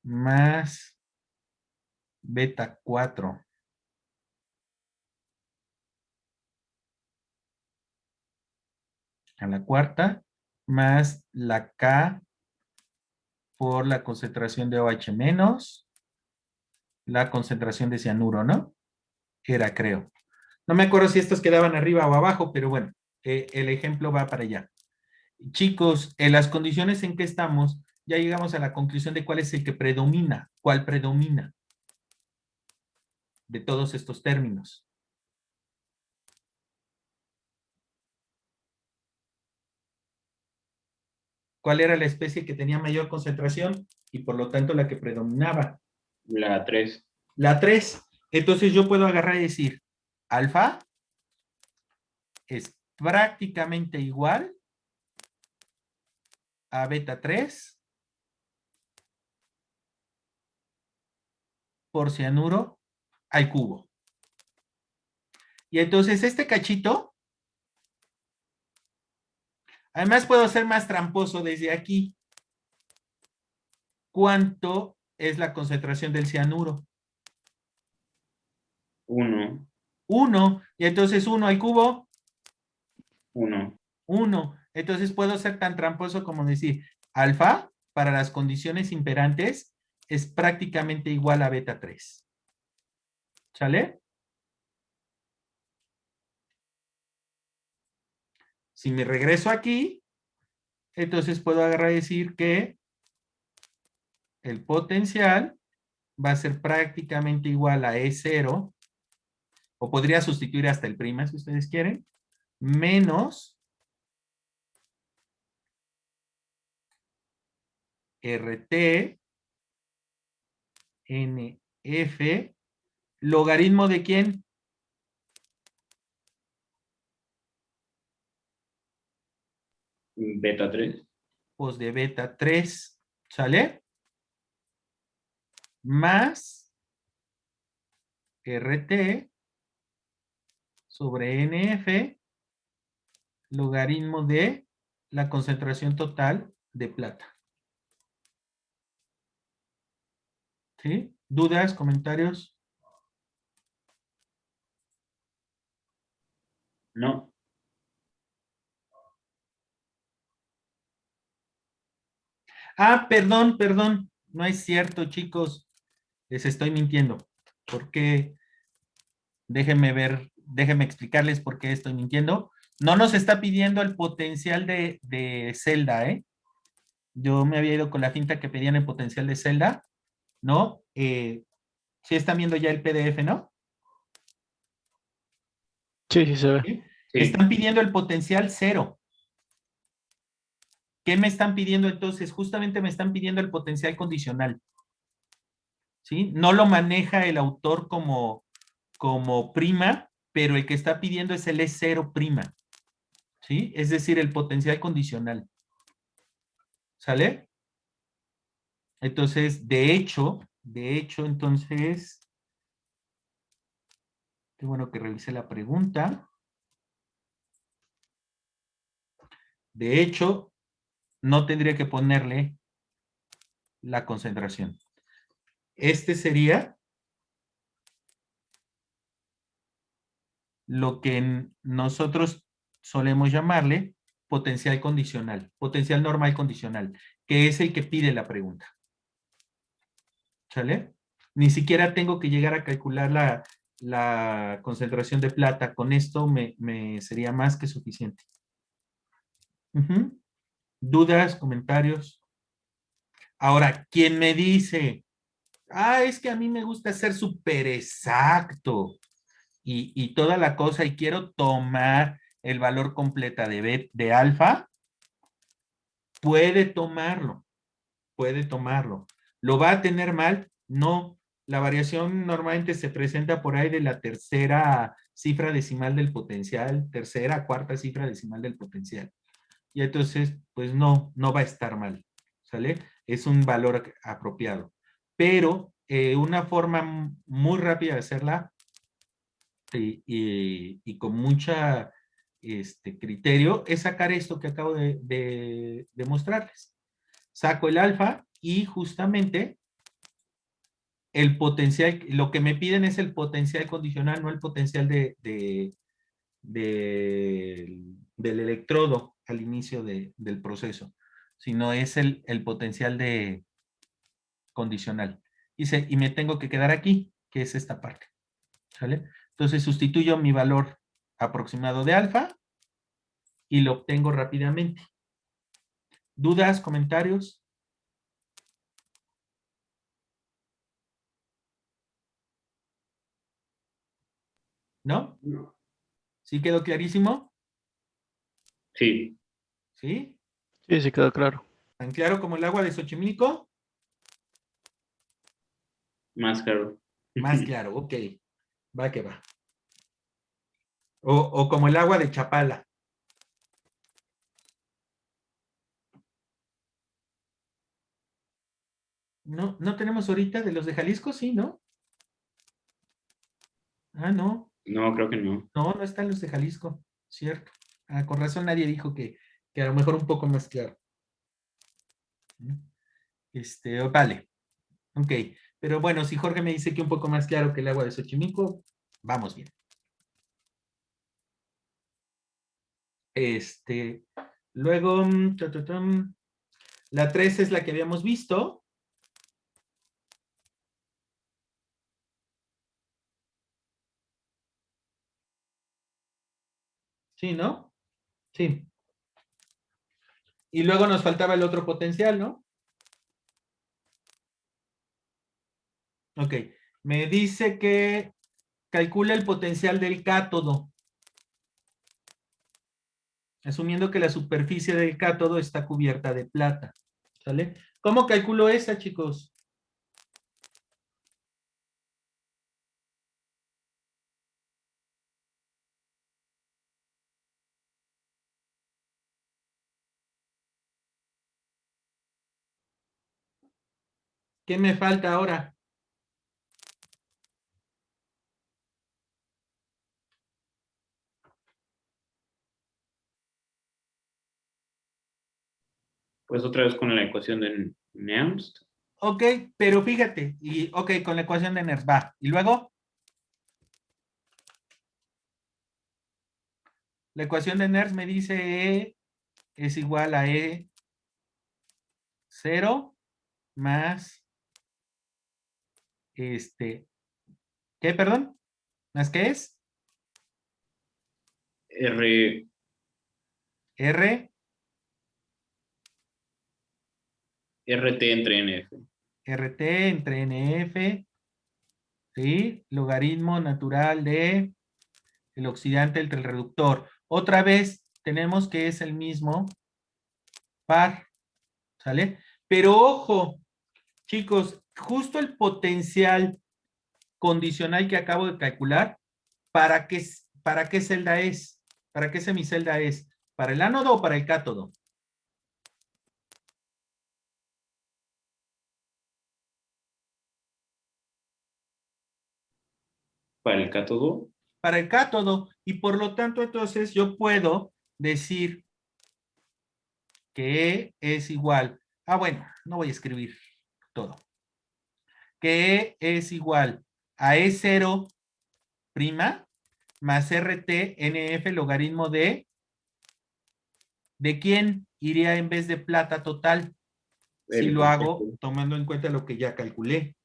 Más beta 4. A la cuarta, más la K por la concentración de OH menos, la concentración de cianuro, ¿no? Era, creo. No me acuerdo si estos quedaban arriba o abajo, pero bueno, el ejemplo va para allá. Chicos, en las condiciones en que estamos, ya llegamos a la conclusión de cuál es el que predomina, cuál predomina de todos estos términos. ¿Cuál era la especie que tenía mayor concentración y por lo tanto la que predominaba? La 3. La 3. Entonces yo puedo agarrar y decir, alfa es prácticamente igual a beta 3 por cianuro al cubo. Y entonces este cachito, además puedo ser más tramposo desde aquí. ¿Cuánto es la concentración del cianuro? 1, 1. Y entonces 1 al cubo, 1. 1. Entonces puedo ser tan tramposo como decir, alfa, para las condiciones imperantes, es prácticamente igual a beta 3. ¿Sale? Si me regreso aquí, entonces puedo agarrar y decir que el potencial va a ser prácticamente igual a E0, o podría sustituir hasta el prima si ustedes quieren, menos RT NF, logaritmo de quién? Beta 3. Pues de beta 3, ¿sale? Más RT sobre NF, logaritmo de la concentración total de plata. ¿Sí? ¿Dudas, comentarios? No. Ah, perdón. No es cierto, chicos. Les estoy mintiendo. ¿Por qué? Déjenme explicarles por qué estoy mintiendo. No nos está pidiendo el potencial de celda, ¿eh? Yo me había ido con la finta que pedían el potencial de celda, ¿no? Sí están viendo ya el PDF, ¿no? Sí, sí se ve. ¿Sí? Sí. Están pidiendo el potencial 0. ¿Qué me están pidiendo entonces? Justamente me están pidiendo el potencial condicional. ¿Sí? No lo maneja el autor como prima, pero el que está pidiendo es el E0 prima. ¿Sí? Es decir, el potencial condicional. ¿Sale? Entonces, de hecho, entonces, qué bueno que revise la pregunta. De hecho, no tendría que ponerle la concentración. Este sería lo que nosotros solemos llamarle potencial condicional, potencial normal condicional, que es el que pide la pregunta. ¿Sale? Ni siquiera tengo que llegar a calcular la concentración de plata. Con esto me sería más que suficiente. ¿Dudas, comentarios? Ahora, ¿quién me dice? Es que a mí me gusta ser súper exacto y toda la cosa y quiero tomar el valor completa de alfa, puede tomarlo. ¿Lo va a tener mal? No. La variación normalmente se presenta por ahí de la tercera cifra decimal del potencial, tercera, cuarta cifra decimal del potencial. Y entonces, pues no va a estar mal, ¿sale? Es un valor apropiado. Pero una forma muy rápida de hacerla y con mucha criterio es sacar esto que acabo de mostrarles. Saco el alfa y justamente el potencial, lo que me piden es el potencial condicional, no el potencial del electrodo al inicio del proceso, sino es el potencial de condicional. Y me tengo que quedar aquí, que es esta parte. ¿Sale? Entonces sustituyo mi valor aproximado de alfa y lo obtengo rápidamente. ¿Dudas, comentarios? ¿No? ¿Sí quedó clarísimo? Sí. ¿Sí? Sí, sí quedó claro. ¿Tan claro como el agua de Xochimilco? Más claro. Más claro, ok. Va que va. O como el agua de Chapala. No, no tenemos ahorita de los de Jalisco, sí, ¿no? Ah, no. No, creo que no. No, no están los de Jalisco, cierto. Ah, con razón nadie dijo que a lo mejor un poco más claro. Vale. Ok. Pero bueno, si Jorge me dice que un poco más claro que el agua de Xochimilco, vamos bien. Luego, la 3 es la que habíamos visto. Sí, ¿no? Sí. Y luego nos faltaba el otro potencial, ¿no? Ok. Me dice que calcula el potencial del cátodo, asumiendo que la superficie del cátodo está cubierta de plata. ¿Sale? ¿Cómo calculo esa, chicos? ¿Qué me falta ahora? Pues otra vez con la ecuación de Nernst. Ok, pero fíjate, ok, con la ecuación de Nernst, va. Y luego, la ecuación de Nernst me dice E es igual a E0 más, ¿qué, perdón? ¿Más qué es? R, R, RT entre NF. RT entre NF, ¿sí? Logaritmo natural de el oxidante entre el reductor. Otra vez tenemos que es el mismo par, ¿sale? Pero ojo, chicos, justo el potencial condicional que acabo de calcular, para qué celda es? ¿Para qué semicelda es? ¿Para el ánodo o para el cátodo? Para el cátodo, Para el cátodo. Y por lo tanto, entonces, yo puedo decir que E es igual. Ah, bueno, no voy a escribir todo. Que E es igual a E0' más RT NF logaritmo ¿de quién iría en vez de plata total? Si el lo hago complejo. tomando en cuenta lo que ya calculé.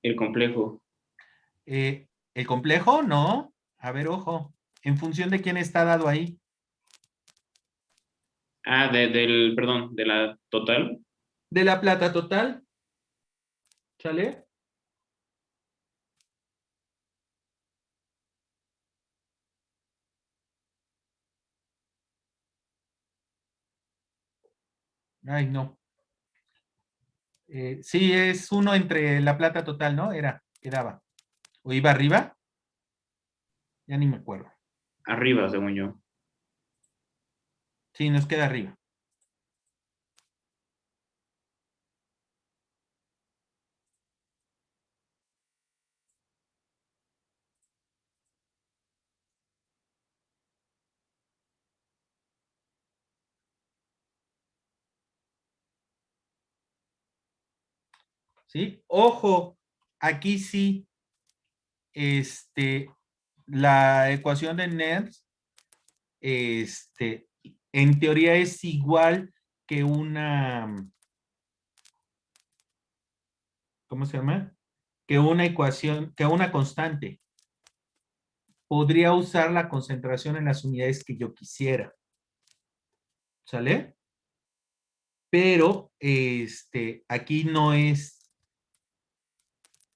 El complejo. ¿El complejo? No. A ver, ojo. ¿En función de quién está dado ahí? Ah, perdón, de la total. De la plata total. ¿Sale? Ay, no. Sí, es uno entre la plata total, ¿no? Quedaba. ¿O iba arriba? Ya ni me acuerdo. Arriba, según yo. Sí, nos queda arriba. ¿Sí? Ojo, aquí sí, la ecuación de Nernst, en teoría es igual que una, ¿cómo se llama? Que una ecuación, que una constante. Podría usar la concentración en las unidades que yo quisiera. ¿Sale? Pero, aquí no es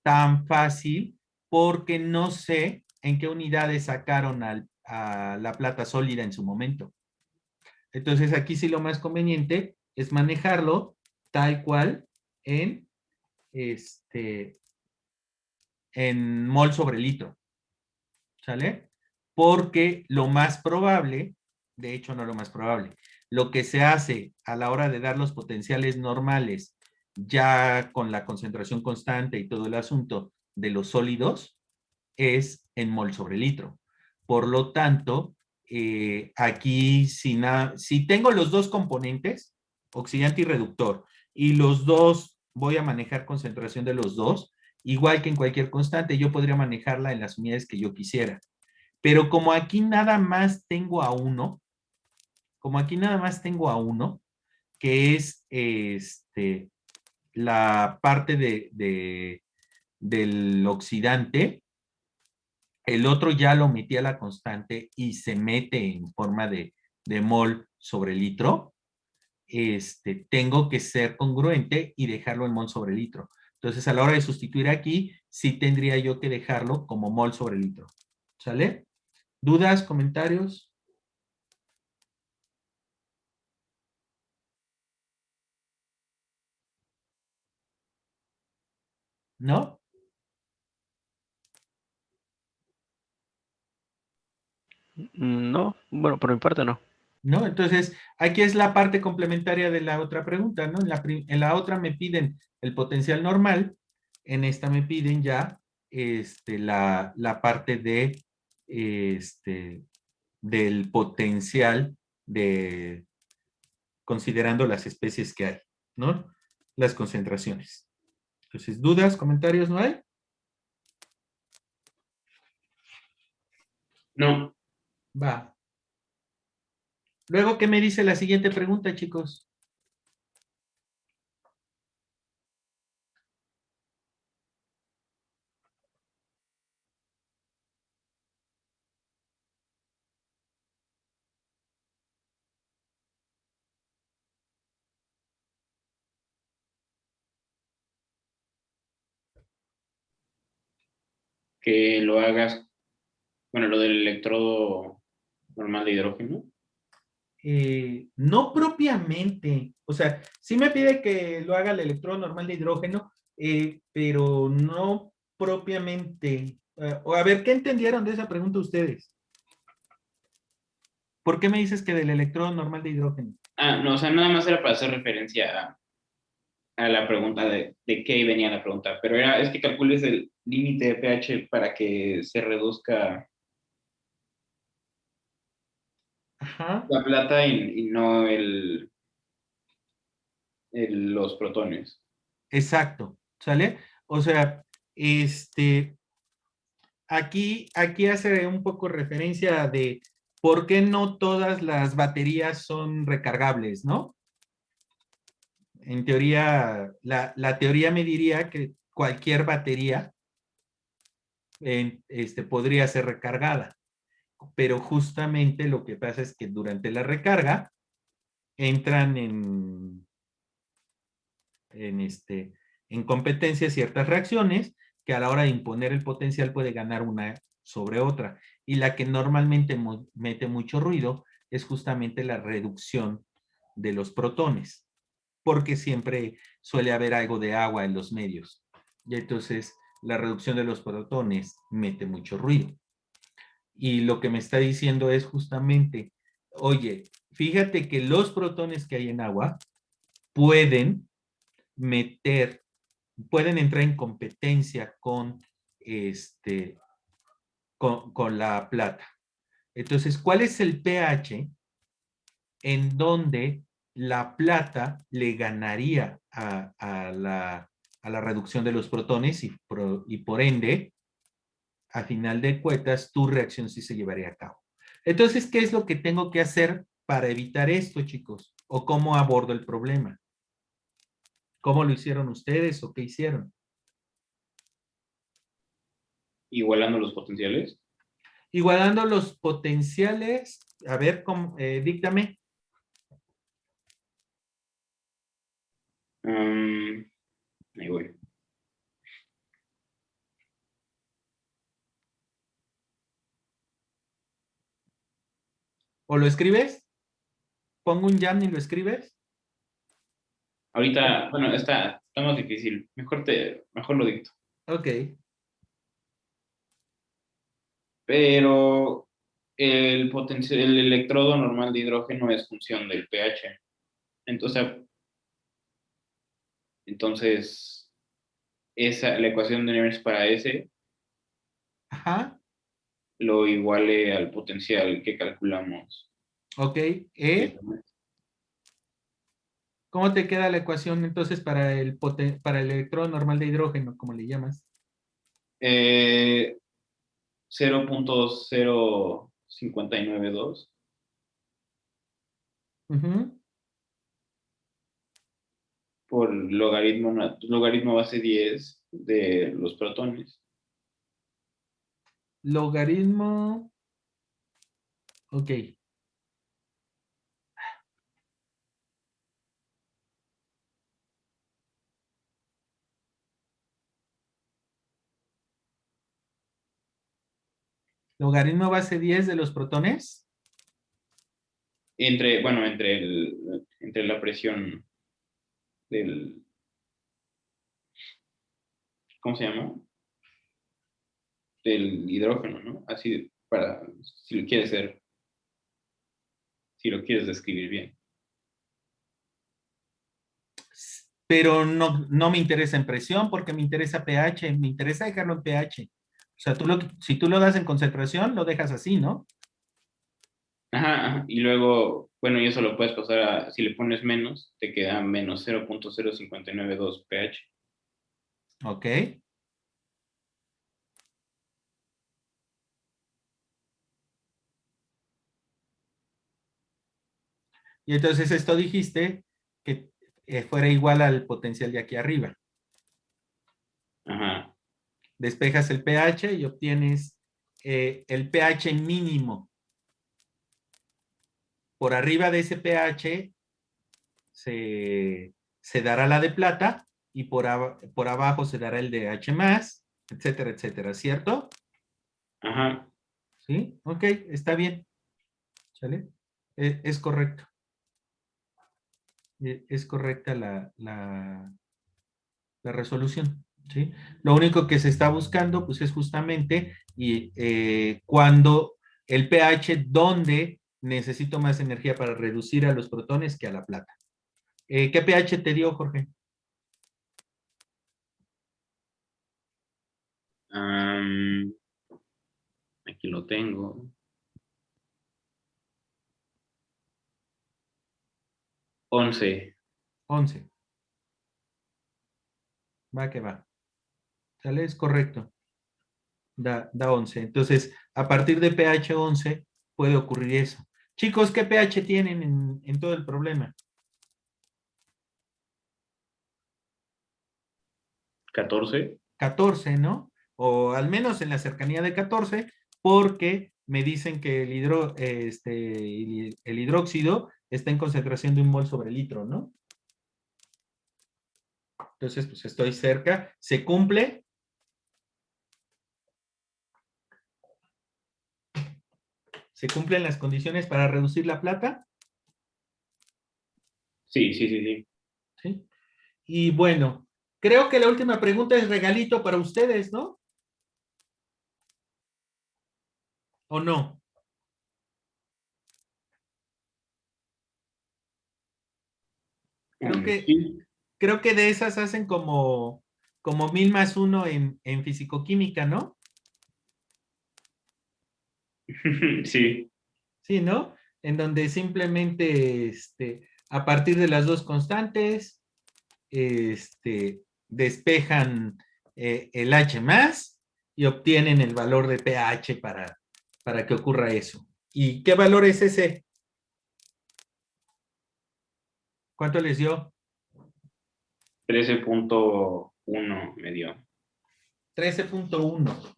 tan fácil porque no sé en qué unidades sacaron a la plata sólida en su momento. Entonces, aquí sí lo más conveniente es manejarlo tal cual en, en mol sobre litro. ¿Sale? Porque lo más probable, de hecho no lo más probable, lo que se hace a la hora de dar los potenciales normales ya con la concentración constante y todo el asunto de los sólidos, es en mol sobre litro. Por lo tanto, aquí si tengo los dos componentes, oxidante y reductor, y los dos voy a manejar concentración de los dos, igual que en cualquier constante, yo podría manejarla en las unidades que yo quisiera. Pero como aquí nada más tengo a uno, que es la parte del oxidante, el otro ya lo metí a la constante y se mete en forma de mol sobre litro, tengo que ser congruente y dejarlo en mol sobre litro. Entonces, a la hora de sustituir aquí, sí tendría yo que dejarlo como mol sobre litro. ¿Sale? ¿Dudas, comentarios? ¿No? No, bueno, por mi parte no. ¿No? Entonces, aquí es la parte complementaria de la otra pregunta, ¿no? En la otra me piden el potencial normal, en esta me piden ya la parte del potencial considerando las especies que hay, ¿no? Las concentraciones. Entonces, ¿dudas, comentarios no hay? No, Va. Luego, ¿qué me dice la siguiente pregunta, chicos? que lo hagas, bueno, lo del electrodo normal de hidrógeno. No propiamente, o sea, sí me pide que lo haga el electrodo normal de hidrógeno, pero no propiamente. O a ver, ¿qué entendieron de esa pregunta ustedes? ¿Por qué me dices que del electrodo normal de hidrógeno? Ah, no, o sea, nada más era para hacer referencia a la pregunta de qué venía la pregunta, pero es que calcules el límite de pH para que se reduzca Ajá, la plata y no los protones. exacto, ¿sale? O sea, aquí hace un poco referencia de por qué no todas las baterías son recargables, ¿no? En teoría, la teoría me diría que cualquier batería podría ser recargada, pero justamente lo que pasa es que durante la recarga entran en, este, en competencia ciertas reacciones que a la hora de imponer el potencial puede ganar una sobre otra. Y la que normalmente mete mucho ruido es justamente la reducción de los protones, porque siempre suele haber algo de agua en los medios. Y entonces la reducción de los protones mete mucho ruido. Y lo que me está diciendo es justamente, oye, fíjate que los protones que hay en agua pueden meter, pueden entrar en competencia con la plata. Entonces, ¿cuál es el pH en donde la plata le ganaría a la reducción de los protones y por ende, a final de cuentas, tu reacción sí se llevaría a cabo? Entonces, ¿qué es lo que tengo que hacer para evitar esto, chicos? ¿O cómo abordo el problema? ¿Cómo lo hicieron ustedes o qué hicieron? Igualando los potenciales. Igualando los potenciales, a ver, díctame. Ahí voy. ¿O lo escribes? Pongo un jam y lo escribes. Ahorita, bueno, está más difícil. Mejor lo dicto. Ok. Pero el electrodo normal de hidrógeno es función del pH. Entonces, Entonces, la ecuación de Nernst para S Ajá. lo iguale al potencial que calculamos. Ok. ¿Cómo te queda la ecuación entonces para para el electrón normal de hidrógeno, como le llamas? 0.0592 Ujú. por logaritmo base 10 de los protones. Logaritmo. Ok. Logaritmo base 10 de los protones. Entre la presión del, ¿cómo se llama? Del hidrógeno, ¿no? Así para, si lo quieres describir bien. Pero no me interesa en presión porque me interesa pH, me interesa dejarlo en pH. O sea, si tú lo das en concentración, lo dejas así, ¿no? Ajá, y luego, bueno, y eso lo puedes pasar si le pones menos, te queda menos 0.0592 pH. Ok. Y entonces esto dijiste que fuera igual al potencial de aquí arriba. Ajá. Despejas el pH y obtienes el pH mínimo. Por arriba de ese pH se dará la de plata y por abajo se dará el de H+, etcétera, etcétera, ¿cierto? Ajá. ¿Sí? Ok, está bien. ¿Sale? Es correcto. Es correcta la resolución. ¿Sí? Lo único que se está buscando pues es justamente cuando el pH donde necesito más energía para reducir a los protones que a la plata. ¿Qué pH te dio, Jorge? Aquí lo tengo. 11. 11. Va que va. ¿Sale? Es correcto. Da 11. Entonces, a partir de pH 11 puede ocurrir eso. Chicos, ¿qué pH tienen en todo el problema? 14. 14, ¿no? O al menos en la cercanía de 14, porque me dicen que el hidróxido está en concentración de 1 mol sobre litro, ¿no? Entonces, pues estoy cerca. ¿Se cumple? ¿Se cumplen las condiciones para reducir la plata? Sí, sí, sí, sí. ¿Sí? Y bueno, creo que la última pregunta es regalito para ustedes, ¿no? ¿O no? Sí. Creo que de esas hacen como 1000+1 en fisicoquímica, ¿no? Sí. Sí, ¿no? En donde simplemente a partir de las dos constantes despejan el H más y obtienen el valor de pH para que ocurra eso. ¿Y qué valor es ese? ¿Cuánto les dio? 13.1 me dio. 13.1.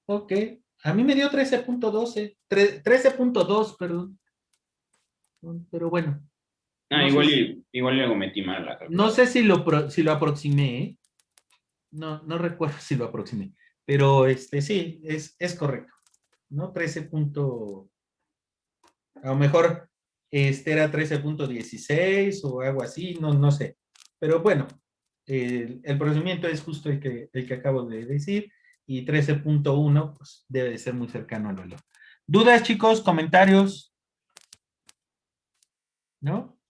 Ok. A mí me dio 13.12. 13.2, perdón. Pero bueno. No sé, Igual luego metí mal la no calculadora. sé si lo aproximé, ¿eh? No recuerdo si lo aproximé. Pero sí, es correcto. ¿No? 13. A lo mejor era 13.16 o algo así, no sé. Pero bueno, el procedimiento es justo el que acabo de decir y 13.1 pues debe de ser muy cercano al valor. ¿Dudas, chicos? ¿Comentarios? ¿No?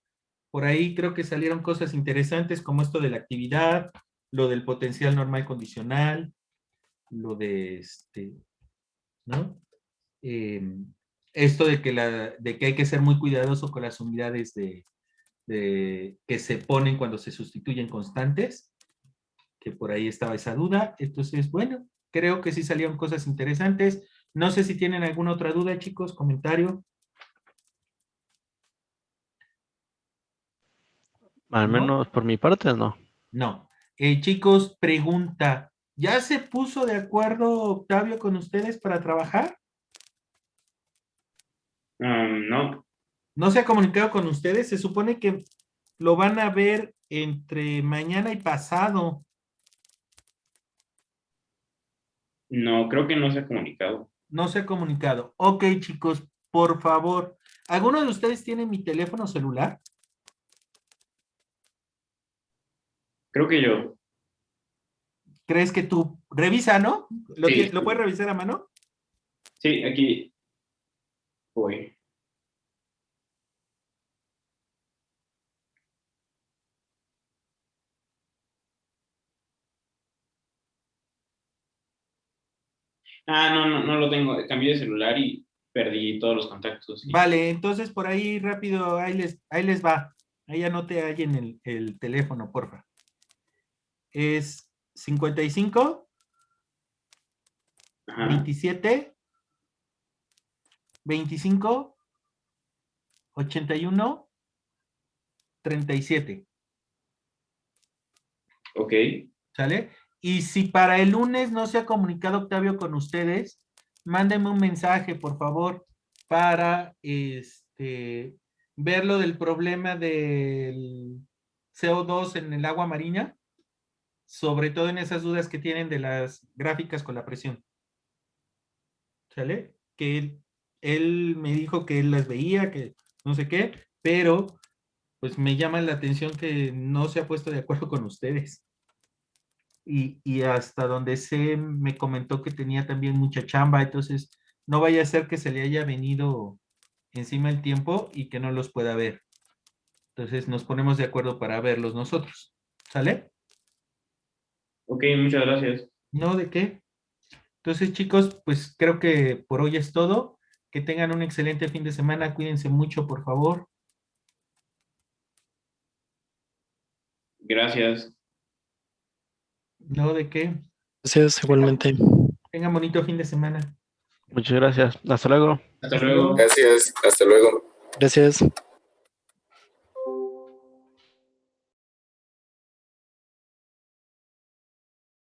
Por ahí creo que salieron cosas interesantes como esto de la actividad, lo del potencial normal condicional, lo de ¿no? Esto de que hay que ser muy cuidadoso con las unidades que se ponen cuando se sustituyen constantes, que por ahí estaba esa duda. Entonces, bueno, creo que sí salieron cosas interesantes. No sé si tienen alguna otra duda, chicos, comentario. Al ¿No? menos por mi parte, no. No. Chicos, pregunta. ¿Ya se puso de acuerdo Octavio con ustedes para trabajar? No, ¿No se ha comunicado con ustedes? Se supone que lo van a ver entre mañana y pasado. no, creo que no se ha comunicado. No se ha comunicado. Ok, chicos, por favor. ¿Alguno de ustedes tiene mi teléfono celular? Creo que yo. ¿Crees que tú? Revisa, ¿no? Sí, ¿Lo puedes revisar a mano? sí, aquí voy. No lo tengo. Cambié de celular y perdí todos los contactos. Vale, entonces por ahí rápido, ahí les va. Ahí anote ahí en el teléfono, porfa. Es 55 Ajá, 27 25 81 37. ok. ¿Sale? Y si para el lunes no se ha comunicado Octavio con ustedes, mándenme un mensaje, por favor, para ver lo del problema del CO2 en el agua marina, sobre todo en esas dudas que tienen de las gráficas con la presión. ¿Sale? Que él me dijo que él las veía, que no sé qué, pero pues me llama la atención que no se ha puesto de acuerdo con ustedes. Y hasta donde sé, me comentó que tenía también mucha chamba, entonces no vaya a ser que se le haya venido encima el tiempo y que no los pueda ver. Entonces nos ponemos de acuerdo para verlos nosotros. ¿Sale? Ok, muchas gracias. ¿No? ¿De qué? Entonces, chicos, pues creo que por hoy es todo. Que tengan un excelente fin de semana. Cuídense mucho, por favor. Gracias. ¿No? ¿De qué? Gracias, igualmente. Tengan bonito fin de semana. Muchas gracias. Hasta luego. Hasta Hasta luego. luego. Gracias, hasta luego. Gracias.